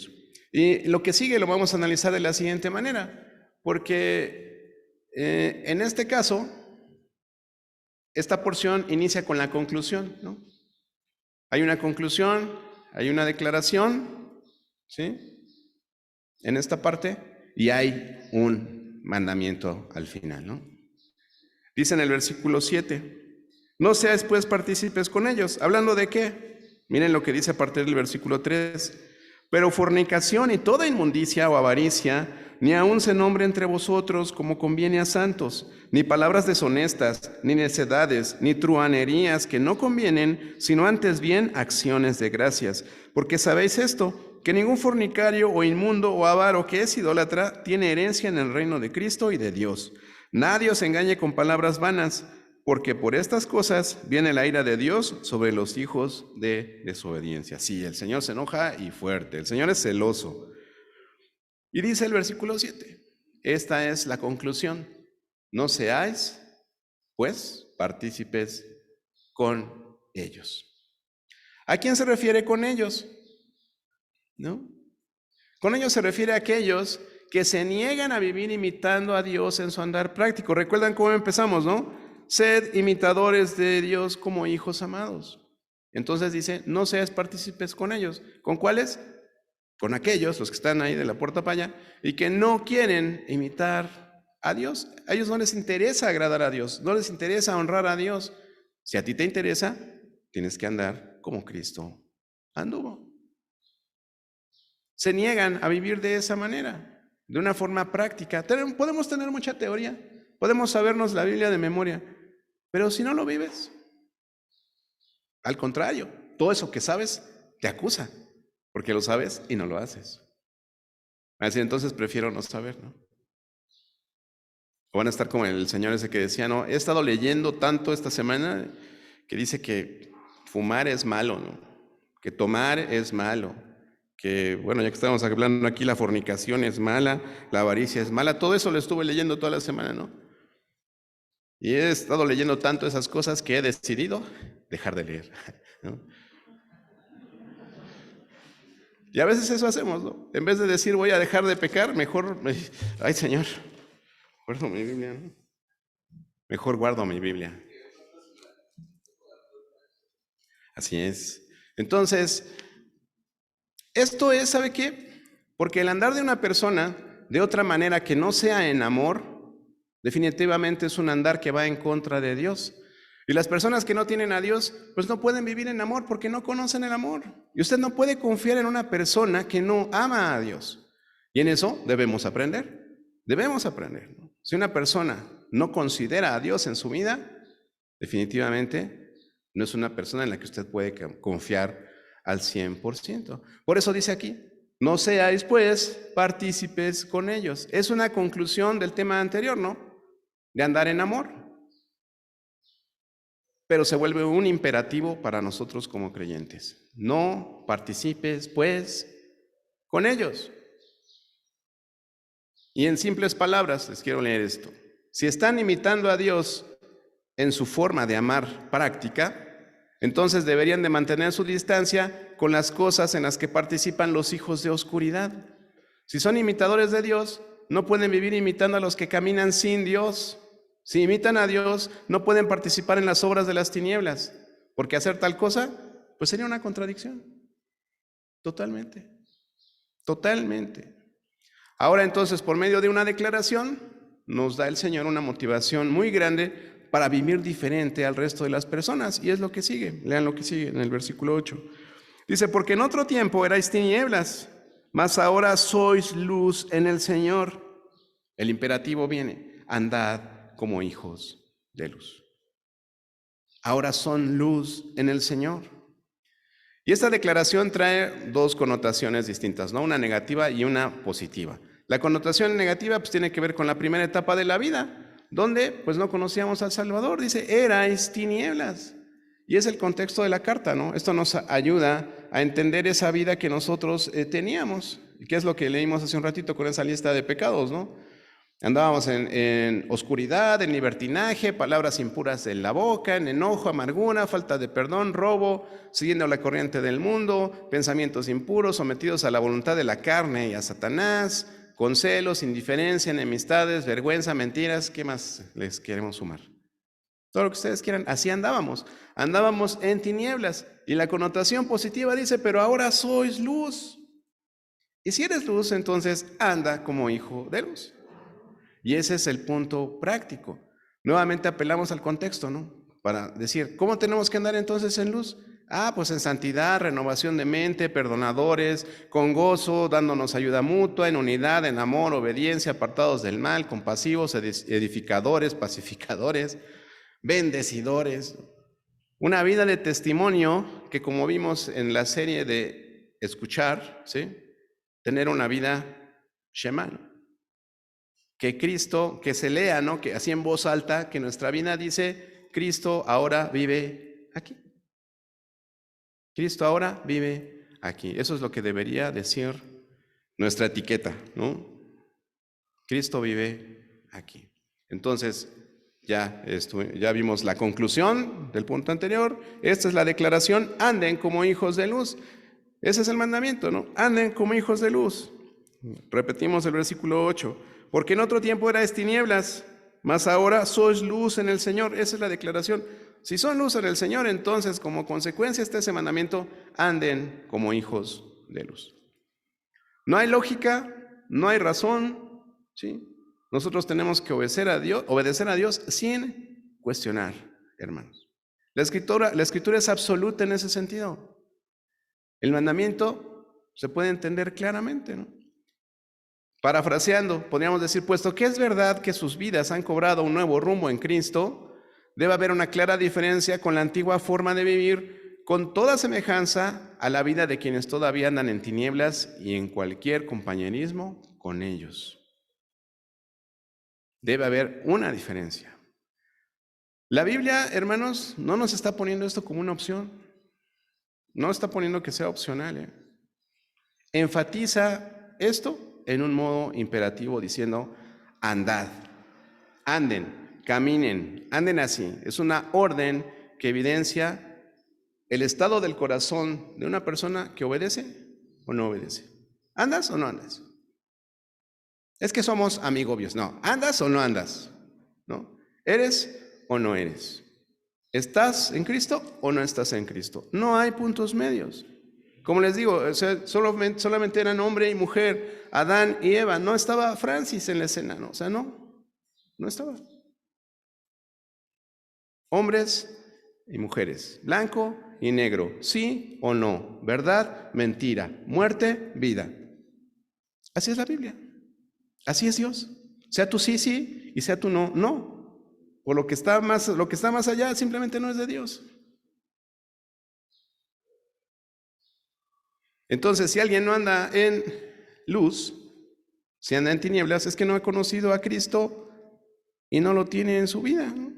Y lo que sigue lo vamos a analizar de la siguiente manera. Porque en este caso, esta porción inicia con la conclusión, ¿no? Hay una conclusión, hay una declaración, ¿sí? En esta parte, y hay un mandamiento al final, ¿no? Dice en el versículo 7, no seáis pues partícipes con ellos. ¿Hablando de qué? Miren lo que dice a partir del versículo 3. Pero fornicación y toda inmundicia o avaricia, ni aun se nombre entre vosotros como conviene a santos, ni palabras deshonestas, ni necedades, ni truhanerías que no convienen, sino antes bien acciones de gracias. Porque sabéis esto, que ningún fornicario o inmundo o avaro que es idólatra tiene herencia en el reino de Cristo y de Dios. Nadie os engañe con palabras vanas, porque por estas cosas viene la ira de Dios sobre los hijos de desobediencia. Sí, el Señor se enoja y fuerte, el Señor es celoso. Y dice el versículo 7, esta es la conclusión, no seáis, pues, partícipes con ellos. ¿A quién se refiere con ellos? ¿No? Con ellos se refiere a aquellos que se niegan a vivir imitando a Dios en su andar práctico. ¿Recuerdan cómo empezamos, no? Sed imitadores de Dios como hijos amados. Entonces dice, no seas partícipes con ellos. ¿Con cuáles? Con aquellos, los que están ahí de la puerta para allá, y que no quieren imitar a Dios. A ellos no les interesa agradar a Dios, no les interesa honrar a Dios. Si a ti te interesa, tienes que andar como Cristo anduvo. Se niegan a vivir de esa manera, de una forma práctica. Podemos tener mucha teoría, podemos sabernos la Biblia de memoria, pero si no lo vives, al contrario, todo eso que sabes te acusa, porque lo sabes y no lo haces. Así entonces prefiero no saber, ¿no? O van a estar como el señor ese que decía, no, he estado leyendo tanto esta semana que dice que fumar es malo, ¿no? Que tomar es malo, que, bueno, ya que estamos hablando aquí, la fornicación es mala, la avaricia es mala, todo eso lo estuve leyendo toda la semana, ¿no? Y he estado leyendo tanto esas cosas que he decidido dejar de leer, ¿no? Y a veces eso hacemos, ¿no? En vez de decir voy a dejar de pecar, mejor, ay Señor, guardo mi Biblia, ¿no? Mejor guardo mi Biblia. Así es. Entonces, esto es, ¿sabe qué? Porque el andar de una persona de otra manera que no sea en amor, definitivamente es un andar que va en contra de Dios. Y las personas que no tienen a Dios, pues no pueden vivir en amor porque no conocen el amor. Y usted no puede confiar en una persona que no ama a Dios. Y en eso debemos aprender. Debemos aprender, ¿no? Si una persona no considera a Dios en su vida, definitivamente no es una persona en la que usted puede confiar al 100%. Por eso dice aquí, no seáis pues partícipes con ellos. Es una conclusión del tema anterior, ¿no? De andar en amor. Pero se vuelve un imperativo para nosotros como creyentes. No participes pues con ellos. Y en simples palabras, les quiero leer esto. Si están imitando a Dios en su forma de amar práctica, entonces deberían de mantener su distancia con las cosas en las que participan los hijos de oscuridad. Si son imitadores de Dios, no pueden vivir imitando a los que caminan sin Dios. Si imitan a Dios, no pueden participar en las obras de las tinieblas, porque hacer tal cosa, pues sería una contradicción. Totalmente. Totalmente. Ahora entonces, por medio de una declaración, nos da el Señor una motivación muy grande para vivir diferente al resto de las personas. Y es lo que sigue. Lean lo que sigue en el versículo 8. Dice, porque en otro tiempo erais tinieblas, mas ahora sois luz en el Señor. El imperativo viene, andad como hijos de luz. Ahora son luz en el Señor. Y esta declaración trae dos connotaciones distintas, ¿no? Una negativa y una positiva. La connotación negativa pues tiene que ver con la primera etapa de la vida, donde pues no conocíamos al Salvador. Dice, erais tinieblas. Y es el contexto de la carta, ¿no? Esto nos ayuda a entender esa vida que nosotros teníamos, que es lo que leímos hace un ratito con esa lista de pecados, ¿no? Andábamos en oscuridad, en libertinaje, palabras impuras en la boca, en enojo, amargura, falta de perdón, robo, siguiendo la corriente del mundo, pensamientos impuros, sometidos a la voluntad de la carne y a Satanás, con celos, indiferencia, enemistades, vergüenza, mentiras. ¿Qué más les queremos sumar? Todo lo que ustedes quieran. Así andábamos en tinieblas. Y la connotación positiva dice, pero ahora sois luz. Y si eres luz, entonces anda como hijo de luz. Y ese es el punto práctico. Nuevamente apelamos al contexto, ¿no? Para decir, ¿cómo tenemos que andar entonces en luz? Pues en santidad, renovación de mente, perdonadores, con gozo, dándonos ayuda mutua, en unidad, en amor, obediencia, apartados del mal, compasivos, edificadores, pacificadores, bendecidores. Una vida de testimonio que, como vimos en la serie de escuchar, ¿sí? Tener una vida Shema, ¿no? Que Cristo, que se lea, ¿no? Que así en voz alta, que nuestra vida dice, Cristo ahora vive aquí. Cristo ahora vive aquí. Eso es lo que debería decir nuestra etiqueta, ¿no? Cristo vive aquí. Entonces, ya vimos la conclusión del punto anterior. Esta es la declaración, anden como hijos de luz. Ese es el mandamiento, ¿no? Anden como hijos de luz. Repetimos el versículo 8. Porque en otro tiempo erais tinieblas, mas ahora sois luz en el Señor. Esa es la declaración. Si son luz en el Señor, entonces como consecuencia de ese mandamiento, anden como hijos de luz. No hay lógica, no hay razón, ¿sí? Nosotros tenemos que obedecer a Dios sin cuestionar, hermanos. La escritura es absoluta en ese sentido. El mandamiento se puede entender claramente, ¿no? Parafraseando, podríamos decir, puesto que es verdad que sus vidas han cobrado un nuevo rumbo en Cristo, debe haber una clara diferencia con la antigua forma de vivir con toda semejanza a la vida de quienes todavía andan en tinieblas y en cualquier compañerismo con ellos. Debe haber una diferencia. La Biblia, hermanos, no nos está poniendo esto como una opción. No está poniendo que sea opcional. Enfatiza esto en un modo imperativo diciendo, andad, anden, caminen, anden así. Es una orden que evidencia el estado del corazón de una persona que obedece o no obedece. ¿Andas o no andas? Es que somos amigobios. No, ¿andas o no andas? ¿No? ¿Eres o no eres? ¿Estás en Cristo o no estás en Cristo? No hay puntos medios. Como les digo, o sea, solamente eran hombre y mujer, Adán y Eva. No estaba Francis en la escena, ¿no? O sea, no estaba. Hombres y mujeres, blanco y negro, sí o no, verdad, mentira, muerte, vida. Así es la Biblia. Así es Dios. Sea tú sí, sí, y sea tú no, no. O lo que está más allá simplemente no es de Dios. Entonces, si alguien no anda en luz, si anda en tinieblas, es que no ha conocido a Cristo y no lo tiene en su vida, ¿no?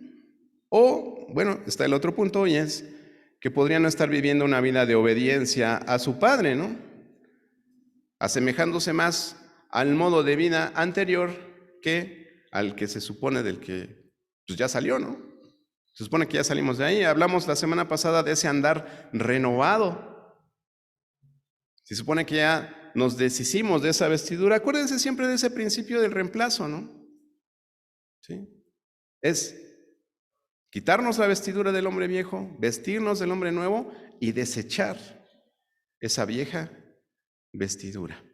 O, bueno, está el otro punto y es que podría no estar viviendo una vida de obediencia a su padre, ¿no? Asemejándose más al modo de vida anterior que al que se supone del que pues ya salió, ¿no? Se supone que ya salimos de ahí. Hablamos la semana pasada de ese andar renovado. Se supone que ya nos deshicimos de esa vestidura. Acuérdense siempre de ese principio del reemplazo, ¿no? ¿Sí? Es quitarnos la vestidura del hombre viejo, vestirnos del hombre nuevo y desechar esa vieja vestidura.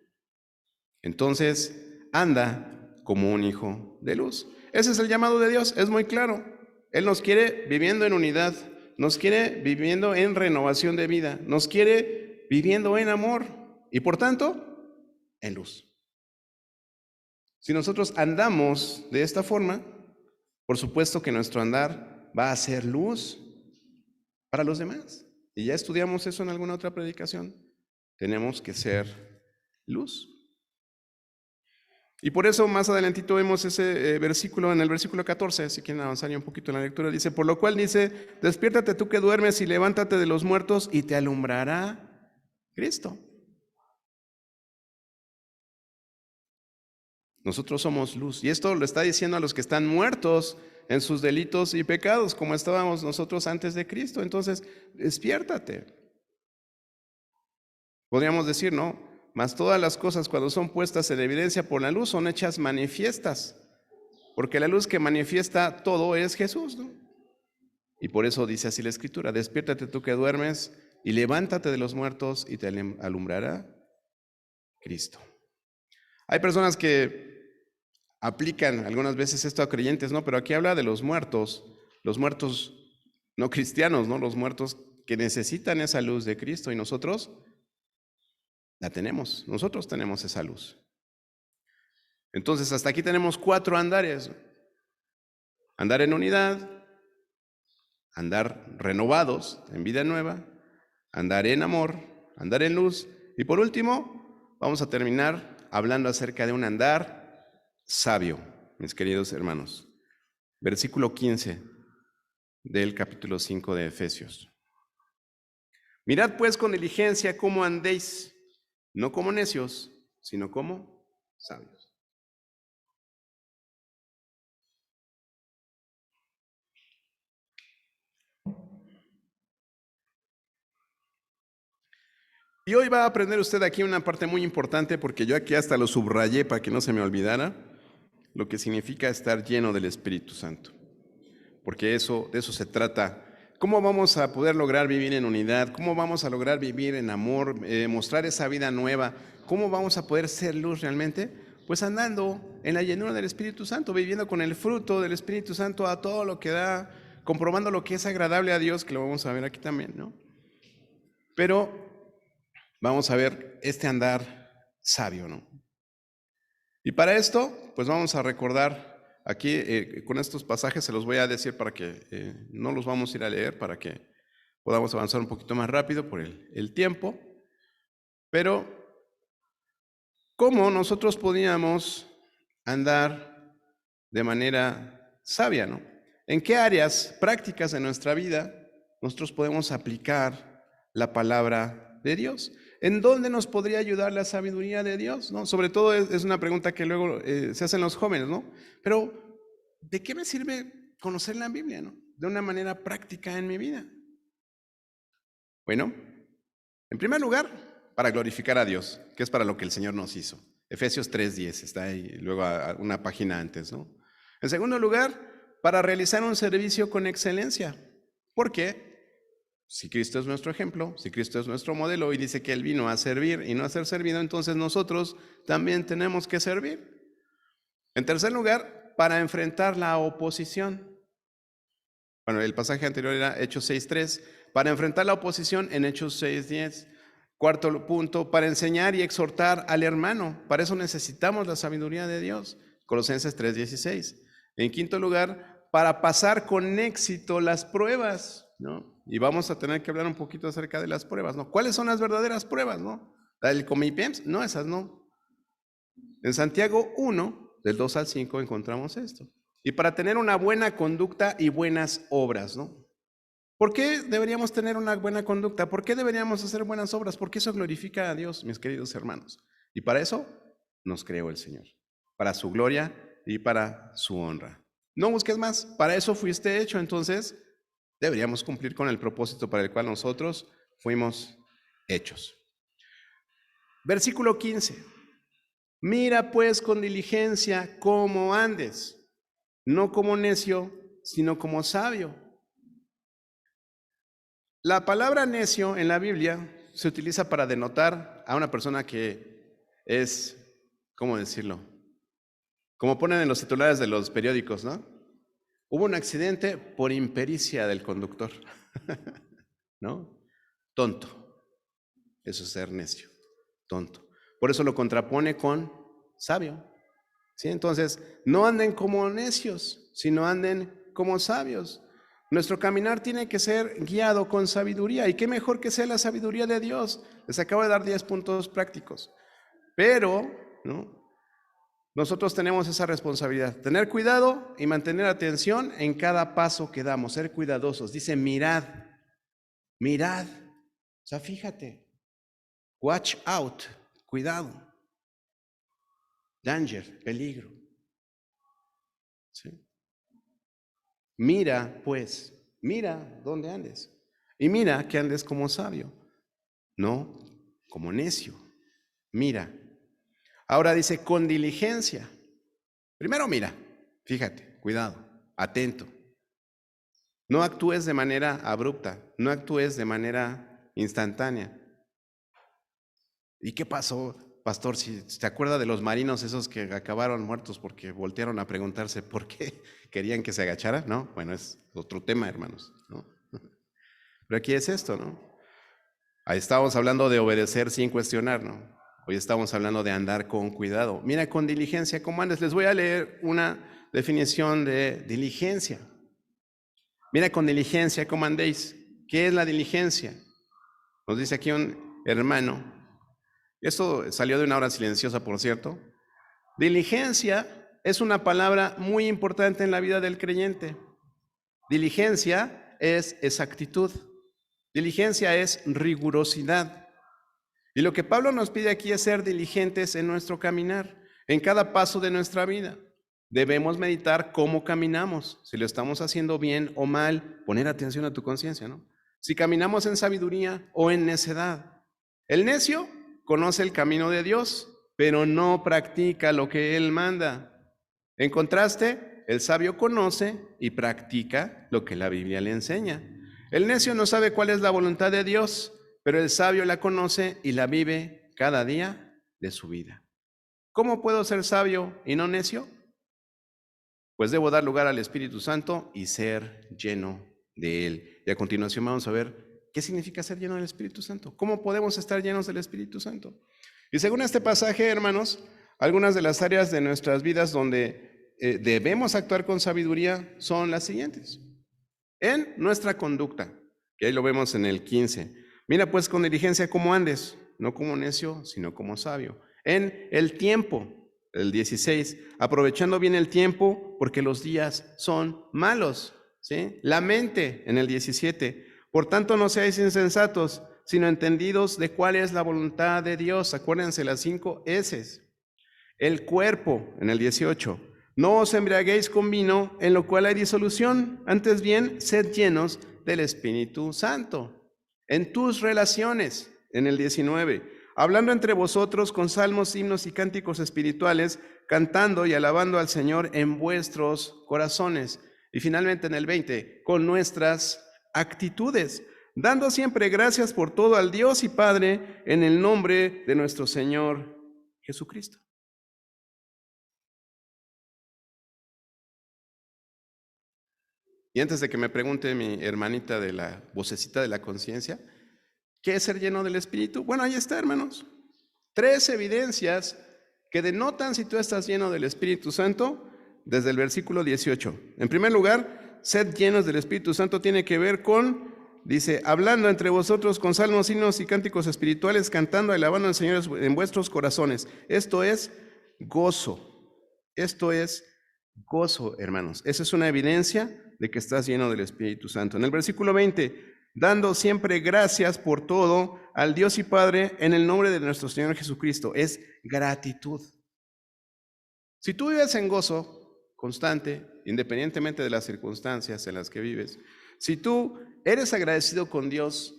Entonces, anda como un hijo de luz. Ese es el llamado de Dios, es muy claro. Él nos quiere viviendo en unidad, nos quiere viviendo en renovación de vida, nos quiere viviendo en amor y por tanto, en luz. Si nosotros andamos de esta forma, por supuesto que nuestro andar va a ser luz para los demás. Y ya estudiamos eso en alguna otra predicación. Tenemos que ser luz. Y por eso más adelantito vemos ese versículo en el versículo 14, si quieren avanzar ya un poquito en la lectura, dice, por lo cual dice, despiértate tú que duermes y levántate de los muertos y te alumbrará Cristo. Nosotros somos luz. Y esto lo está diciendo a los que están muertos en sus delitos y pecados, como estábamos nosotros antes de Cristo. Entonces, despiértate. Podríamos decir, ¿no? Mas todas las cosas cuando son puestas en evidencia por la luz son hechas manifiestas. Porque la luz que manifiesta todo es Jesús, ¿no? Y por eso dice así la Escritura, despiértate tú que duermes y levántate de los muertos y te alumbrará Cristo. Hay personas que aplican algunas veces esto a creyentes, ¿no? Pero aquí habla de los muertos no cristianos, ¿no? Los muertos que necesitan esa luz de Cristo y nosotros la tenemos, nosotros tenemos esa luz. Entonces, hasta aquí tenemos 4 andares. Andar en unidad, andar renovados en vida nueva, andar en amor, andar en luz. Y por último, vamos a terminar hablando acerca de un andar sabio, mis queridos hermanos. Versículo 15 del capítulo 5 de Efesios. Mirad pues con diligencia cómo andéis, no como necios, sino como sabios. Y hoy va a aprender usted aquí una parte muy importante, porque yo aquí hasta lo subrayé para que no se me olvidara, lo que significa estar lleno del Espíritu Santo. Porque de eso se trata. ¿Cómo vamos a poder lograr vivir en unidad? ¿Cómo vamos a lograr vivir en amor, mostrar esa vida nueva? ¿Cómo vamos a poder ser luz realmente? Pues andando en la llenura del Espíritu Santo, viviendo con el fruto del Espíritu Santo a todo lo que da, comprobando lo que es agradable a Dios, que lo vamos a ver aquí también, ¿no? Pero vamos a ver este andar sabio, ¿no? Y para esto, pues vamos a recordar aquí, con estos pasajes se los voy a decir para que no los vamos a ir a leer, para que podamos avanzar un poquito más rápido por el tiempo. Pero, ¿cómo nosotros podíamos andar de manera sabia, ¿no? ¿En qué áreas prácticas de nuestra vida nosotros podemos aplicar la palabra de Dios? ¿En dónde nos podría ayudar la sabiduría de Dios, ¿no? Sobre todo es una pregunta que luego se hacen los jóvenes, ¿no? Pero, ¿de qué me sirve conocer la Biblia, ¿no? De una manera práctica en mi vida. Bueno, en primer lugar, para glorificar a Dios, que es para lo que el Señor nos hizo. Efesios 3:10, está ahí, luego una página antes, ¿no? En segundo lugar, para realizar un servicio con excelencia. ¿Por qué? Si Cristo es nuestro ejemplo, si Cristo es nuestro modelo y dice que Él vino a servir y no a ser servido, entonces nosotros también tenemos que servir. En tercer lugar, para enfrentar la oposición. Bueno, el pasaje anterior era Hechos 6:3, para enfrentar la oposición en Hechos 6:10. Cuarto punto, para enseñar y exhortar al hermano. Para eso necesitamos la sabiduría de Dios. Colosenses 3:16. En quinto lugar, para pasar con éxito las pruebas, ¿no? Y vamos a tener que hablar un poquito acerca de las pruebas, ¿no? ¿Cuáles son las verdaderas pruebas, no? ¿La del Comipems? No, esas no. En Santiago 1, del 2 al 5, encontramos esto. Y para tener una buena conducta y buenas obras, ¿no? ¿Por qué deberíamos tener una buena conducta? ¿Por qué deberíamos hacer buenas obras? Porque eso glorifica a Dios, mis queridos hermanos. Y para eso nos creó el Señor, para su gloria y para su honra. No busques más, para eso fuiste hecho, entonces deberíamos cumplir con el propósito para el cual nosotros fuimos hechos. Versículo 15. Mira pues con diligencia cómo andes, no como necio, sino como sabio. La palabra necio en la Biblia se utiliza para denotar a una persona que es, ¿cómo decirlo? Como ponen en los titulares de los periódicos, ¿no? Hubo un accidente por impericia del conductor, ¿no? Tonto. Eso es ser necio, tonto. Por eso lo contrapone con sabio. ¿Sí? Entonces, no anden como necios, sino anden como sabios. Nuestro caminar tiene que ser guiado con sabiduría. ¿Y qué mejor que sea la sabiduría de Dios? Les acabo de dar 10 puntos prácticos. Pero, ¿no? Nosotros tenemos esa responsabilidad. Tener cuidado y mantener atención en cada paso que damos. Ser cuidadosos. Dice, mirad. Mirad. O sea, fíjate. Watch out. Cuidado. Danger. Peligro. ¿Sí? Mira, pues, mira dónde andes. Y mira que andes como sabio, no como necio. Mira. Ahora dice con diligencia. Primero mira, fíjate, cuidado, atento. No actúes de manera abrupta, no actúes de manera instantánea. ¿Y qué pasó, pastor? Si te acuerdas de los marinos esos que acabaron muertos porque voltearon a preguntarse por qué querían que se agachara, ¿no? Bueno, es otro tema, hermanos, ¿no? Pero aquí es esto, ¿no? Ahí estábamos hablando de obedecer sin cuestionar, ¿no? Hoy estamos hablando de andar con cuidado. Mira con diligencia cómo andes. Les voy a leer una definición de diligencia. Mira con diligencia cómo andéis. ¿Qué es la diligencia? Nos dice aquí un hermano. Esto salió de una hora silenciosa, por cierto. Diligencia es una palabra muy importante en la vida del creyente. Diligencia es exactitud. Diligencia es rigurosidad. Y lo que Pablo nos pide aquí es ser diligentes en nuestro caminar, en cada paso de nuestra vida. Debemos meditar cómo caminamos, si lo estamos haciendo bien o mal, poner atención a tu conciencia, ¿no? Si caminamos en sabiduría o en necedad. El necio conoce el camino de Dios, pero no practica lo que Él manda. En contraste, el sabio conoce y practica lo que la Biblia le enseña. El necio no sabe cuál es la voluntad de Dios, pero el sabio la conoce y la vive cada día de su vida. ¿Cómo puedo ser sabio y no necio? Pues debo dar lugar al Espíritu Santo y ser lleno de Él. Y a continuación vamos a ver qué significa ser lleno del Espíritu Santo. ¿Cómo podemos estar llenos del Espíritu Santo? Y según este pasaje, hermanos, algunas de las áreas de nuestras vidas donde debemos actuar con sabiduría son las siguientes. En nuestra conducta. que ahí lo vemos en el 15. Mira pues con diligencia cómo andes, no como necio, sino como sabio. En el tiempo, el 16, aprovechando bien el tiempo, porque los días son malos. ¿Sí? La mente, en el 17. Por tanto, no seáis insensatos, sino entendidos de cuál es la voluntad de Dios. Acuérdense las 5 S's. El cuerpo, en el 18. No os embriaguéis con vino, en lo cual hay disolución. Antes bien, sed llenos del Espíritu Santo. En tus relaciones, en el 19. Hablando entre vosotros con salmos, himnos y cánticos espirituales, cantando y alabando al Señor en vuestros corazones. Y finalmente en el 20, con nuestras actitudes, dando siempre gracias por todo al Dios y Padre en el nombre de nuestro Señor Jesucristo. Y antes de que me pregunte mi hermanita de la vocecita de la conciencia, ¿qué es ser lleno del Espíritu? Bueno, ahí está, hermanos. 3 evidencias que denotan si tú estás lleno del Espíritu Santo desde el versículo 18. En primer lugar, sed llenos del Espíritu Santo tiene que ver con, dice, hablando entre vosotros con salmos, himnos y cánticos espirituales, cantando y alabando al Señor en vuestros corazones. Esto es gozo. Esto es gozo, hermanos. Esa es una evidencia de que estás lleno del Espíritu Santo. En el versículo 20, dando siempre gracias por todo al Dios y Padre en el nombre de nuestro Señor Jesucristo. Es gratitud. Si tú vives en gozo constante, independientemente de las circunstancias en las que vives, si tú eres agradecido con Dios,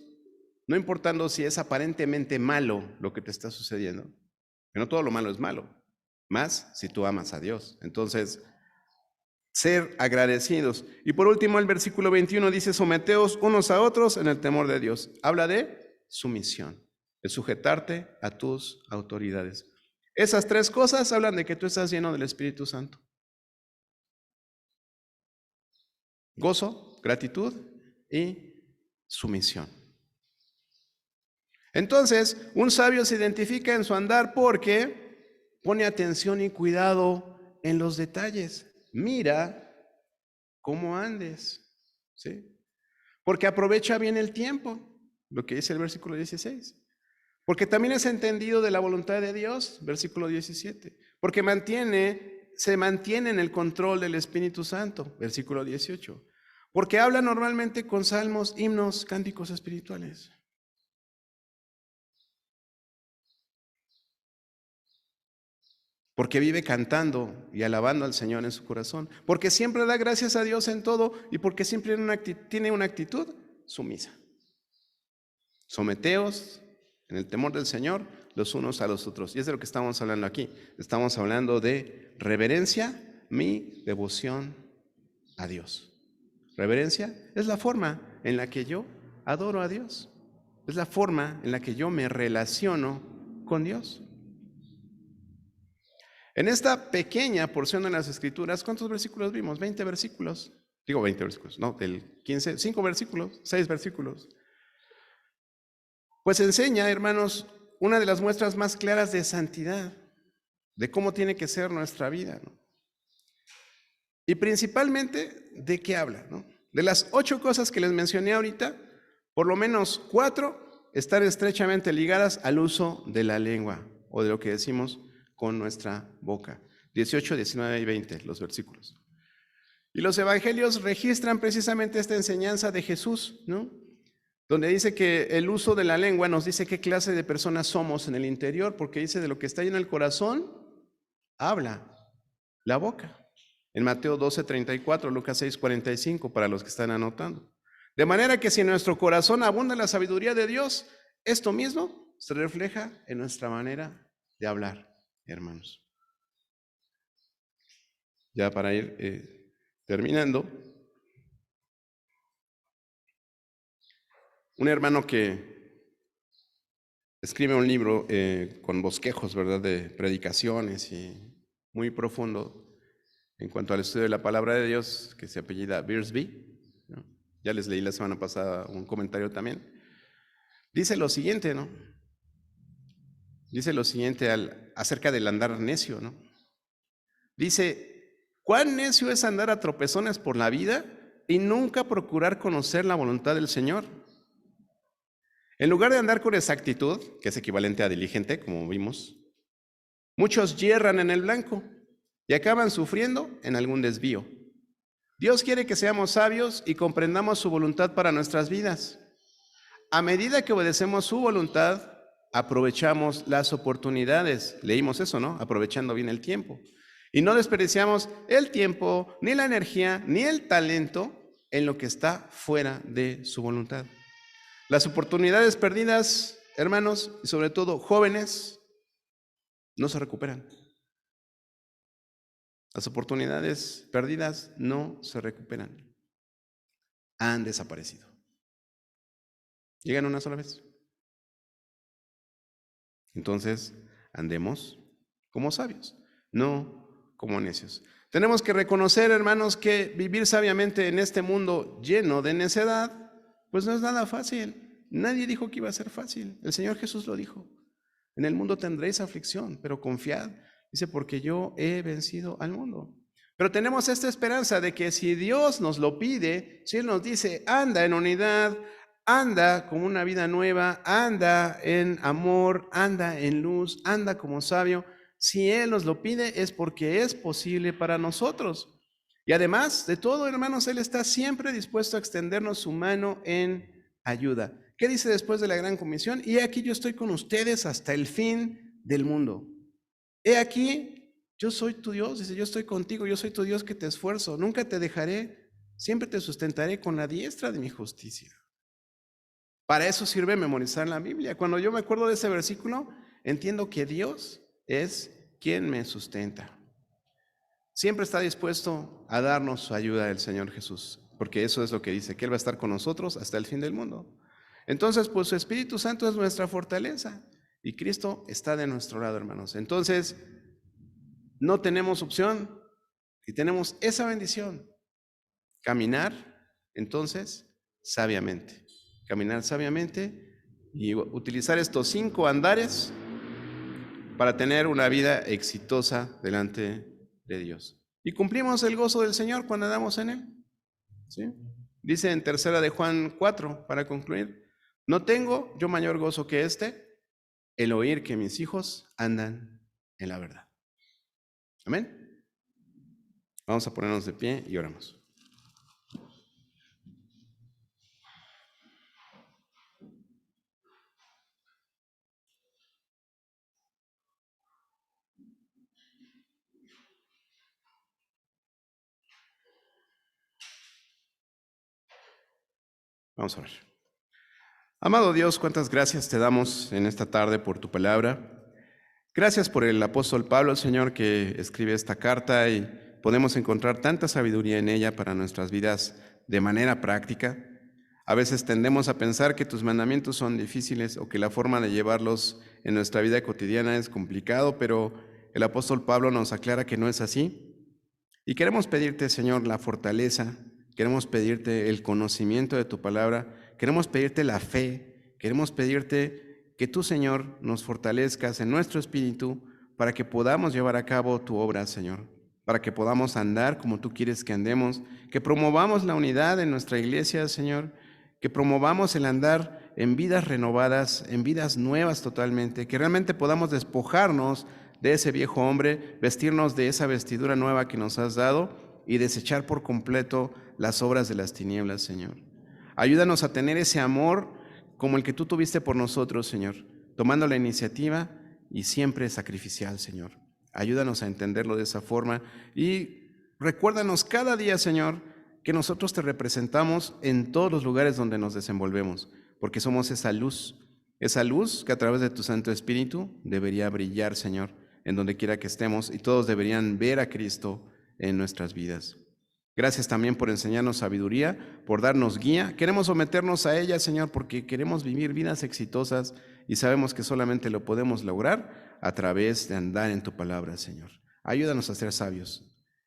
no importando si es aparentemente malo lo que te está sucediendo, que no todo lo malo es malo, más si tú amas a Dios. Entonces, ser agradecidos. Y por último, el versículo 21 dice, someteos unos a otros en el temor de Dios. Habla de sumisión, de sujetarte a tus autoridades. Esas 3 cosas hablan de que tú estás lleno del Espíritu Santo. Gozo, gratitud y sumisión. Entonces, un sabio se identifica en su andar porque pone atención y cuidado en los detalles. Mira cómo andes, ¿sí? Porque aprovecha bien el tiempo, lo que dice el versículo 16. Porque también es entendido de la voluntad de Dios, versículo 17. Porque se mantiene en el control del Espíritu Santo, versículo 18. Porque habla normalmente con salmos, himnos, cánticos espirituales. Porque vive cantando y alabando al Señor en su corazón, porque siempre da gracias a Dios en todo y porque siempre tiene una actitud sumisa. Someteos en el temor del Señor los unos a los otros. Y es de lo que estamos hablando aquí. Estamos hablando de reverencia, mi devoción a Dios. Reverencia es la forma en la que yo adoro a Dios. Es la forma en la que yo me relaciono con Dios. En esta pequeña porción de las Escrituras, ¿cuántos versículos vimos? 20 versículos. Digo 20 versículos, no, del 15, 5 versículos, 6 versículos. Pues enseña, hermanos, una de las muestras más claras de santidad, de cómo tiene que ser nuestra vida, ¿no? Y principalmente, ¿de qué habla? ¿No? De las 8 cosas que les mencioné ahorita, por lo menos 4 están estrechamente ligadas al uso de la lengua, o de lo que decimos con nuestra boca. 18, 19 y 20, los versículos. Y los evangelios registran precisamente esta enseñanza de Jesús, ¿no? Donde dice que el uso de la lengua nos dice qué clase de personas somos en el interior, porque dice de lo que está en el corazón, habla la boca. En Mateo 12, 34, Lucas 6, 45, para los que están anotando. De manera que si en nuestro corazón abunda la sabiduría de Dios, esto mismo se refleja en nuestra manera de hablar, hermanos. Ya para ir terminando, un hermano que escribe un libro con bosquejos, ¿verdad?, de predicaciones y muy profundo en cuanto al estudio de la palabra de Dios, que se apellida Beersby, ¿no? Ya les leí la semana pasada un comentario también. Dice lo siguiente, ¿no? Dice lo siguiente acerca del andar necio, ¿no? Dice, ¿cuán necio es andar a tropezones por la vida y nunca procurar conocer la voluntad del Señor? En lugar de andar con exactitud, que es equivalente a diligente, como vimos, muchos yerran en el blanco y acaban sufriendo en algún desvío. Dios quiere que seamos sabios y comprendamos su voluntad para nuestras vidas. A medida que obedecemos su voluntad, aprovechamos las oportunidades. Leímos eso, ¿no? Aprovechando bien el tiempo. Y no desperdiciamos el tiempo, ni la energía, ni el talento en lo que está fuera de su voluntad. Las oportunidades perdidas, hermanos, y sobre todo jóvenes, no se recuperan. Las oportunidades perdidas no se recuperan. Han desaparecido. Llegan una sola vez. Entonces, andemos como sabios, no como necios. Tenemos que reconocer, hermanos, que vivir sabiamente en este mundo lleno de necedad, pues no es nada fácil. Nadie dijo que iba a ser fácil. El Señor Jesús lo dijo. En el mundo tendréis aflicción, pero confiad. Dice, porque yo he vencido al mundo. Pero tenemos esta esperanza de que si Dios nos lo pide, si Él nos dice, anda en unidad, anda como una vida nueva, anda en amor, anda en luz, anda como sabio, si Él nos lo pide es porque es posible para nosotros. Y además de todo, hermanos, Él está siempre dispuesto a extendernos su mano en ayuda. ¿Qué dice después de la gran comisión? Y aquí yo estoy con ustedes hasta el fin del mundo. He aquí, yo soy tu Dios, dice, yo estoy contigo, yo soy tu Dios que te esfuerzo, nunca te dejaré, siempre te sustentaré con la diestra de mi justicia. Para eso sirve memorizar la Biblia. Cuando yo me acuerdo de ese versículo, entiendo que Dios es quien me sustenta. Siempre está dispuesto a darnos su ayuda el Señor Jesús, porque eso es lo que dice, que Él va a estar con nosotros hasta el fin del mundo. Entonces, pues su Espíritu Santo es nuestra fortaleza y Cristo está de nuestro lado, hermanos. Entonces, no tenemos opción y tenemos esa bendición. Caminar, entonces, sabiamente. Caminar sabiamente y utilizar estos 5 andares para tener una vida exitosa delante de Dios. Y cumplimos el gozo del Señor cuando andamos en Él. ¿Sí? Dice en 3 de Juan 4, para concluir, no tengo yo mayor gozo que el oír que mis hijos andan en la verdad. Amén. Vamos a ponernos de pie y oramos. Vamos a ver. Amado Dios, cuántas gracias te damos en esta tarde por tu palabra. Gracias por el apóstol Pablo, Señor, que escribe esta carta y podemos encontrar tanta sabiduría en ella para nuestras vidas de manera práctica. A veces tendemos a pensar que tus mandamientos son difíciles o que la forma de llevarlos en nuestra vida cotidiana es complicado, pero el apóstol Pablo nos aclara que no es así. Y queremos pedirte, Señor, la fortaleza, queremos pedirte el conocimiento de tu palabra, queremos pedirte la fe, queremos pedirte que tú, Señor, nos fortalezcas en nuestro espíritu para que podamos llevar a cabo tu obra, Señor, para que podamos andar como tú quieres que andemos, que promovamos la unidad en nuestra iglesia, Señor, que promovamos el andar en vidas renovadas, en vidas nuevas totalmente, que realmente podamos despojarnos de ese viejo hombre, vestirnos de esa vestidura nueva que nos has dado y desechar por completo las obras de las tinieblas, Señor. Ayúdanos a tener ese amor como el que tú tuviste por nosotros, Señor, tomando la iniciativa y siempre sacrificial, Señor. Ayúdanos a entenderlo de esa forma y recuérdanos cada día, Señor, que nosotros te representamos en todos los lugares donde nos desenvolvemos, porque somos esa luz que a través de tu Santo Espíritu debería brillar, Señor, en donde quiera que estemos, y todos deberían ver a Cristo en nuestras vidas. Gracias también por enseñarnos sabiduría, por darnos guía. Queremos someternos a ella, Señor, porque queremos vivir vidas exitosas y sabemos que solamente lo podemos lograr a través de andar en tu palabra, Señor. Ayúdanos a ser sabios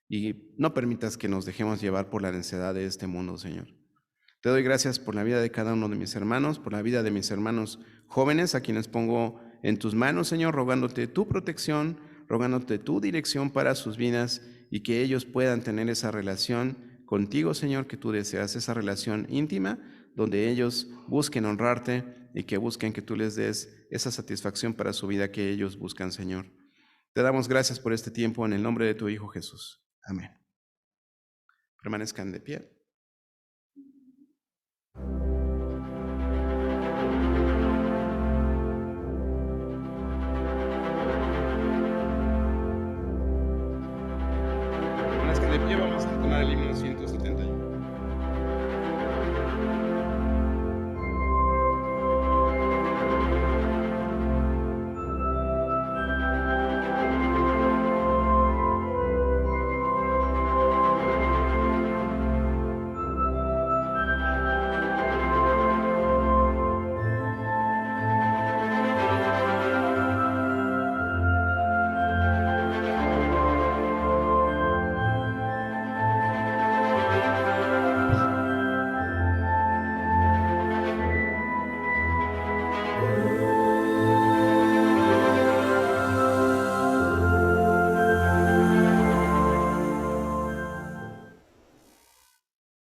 y no permitas que nos dejemos llevar por la necedad de este mundo, Señor. Te doy gracias por la vida de cada uno de mis hermanos, por la vida de mis hermanos jóvenes, a quienes pongo en tus manos, Señor, rogándote tu protección, rogándote tu dirección para sus vidas y que ellos puedan tener esa relación contigo, Señor, que tú deseas, esa relación íntima, donde ellos busquen honrarte y que busquen que tú les des esa satisfacción para su vida que ellos buscan, Señor. Te damos gracias por este tiempo en el nombre de tu Hijo Jesús. Amén. Permanezcan de pie.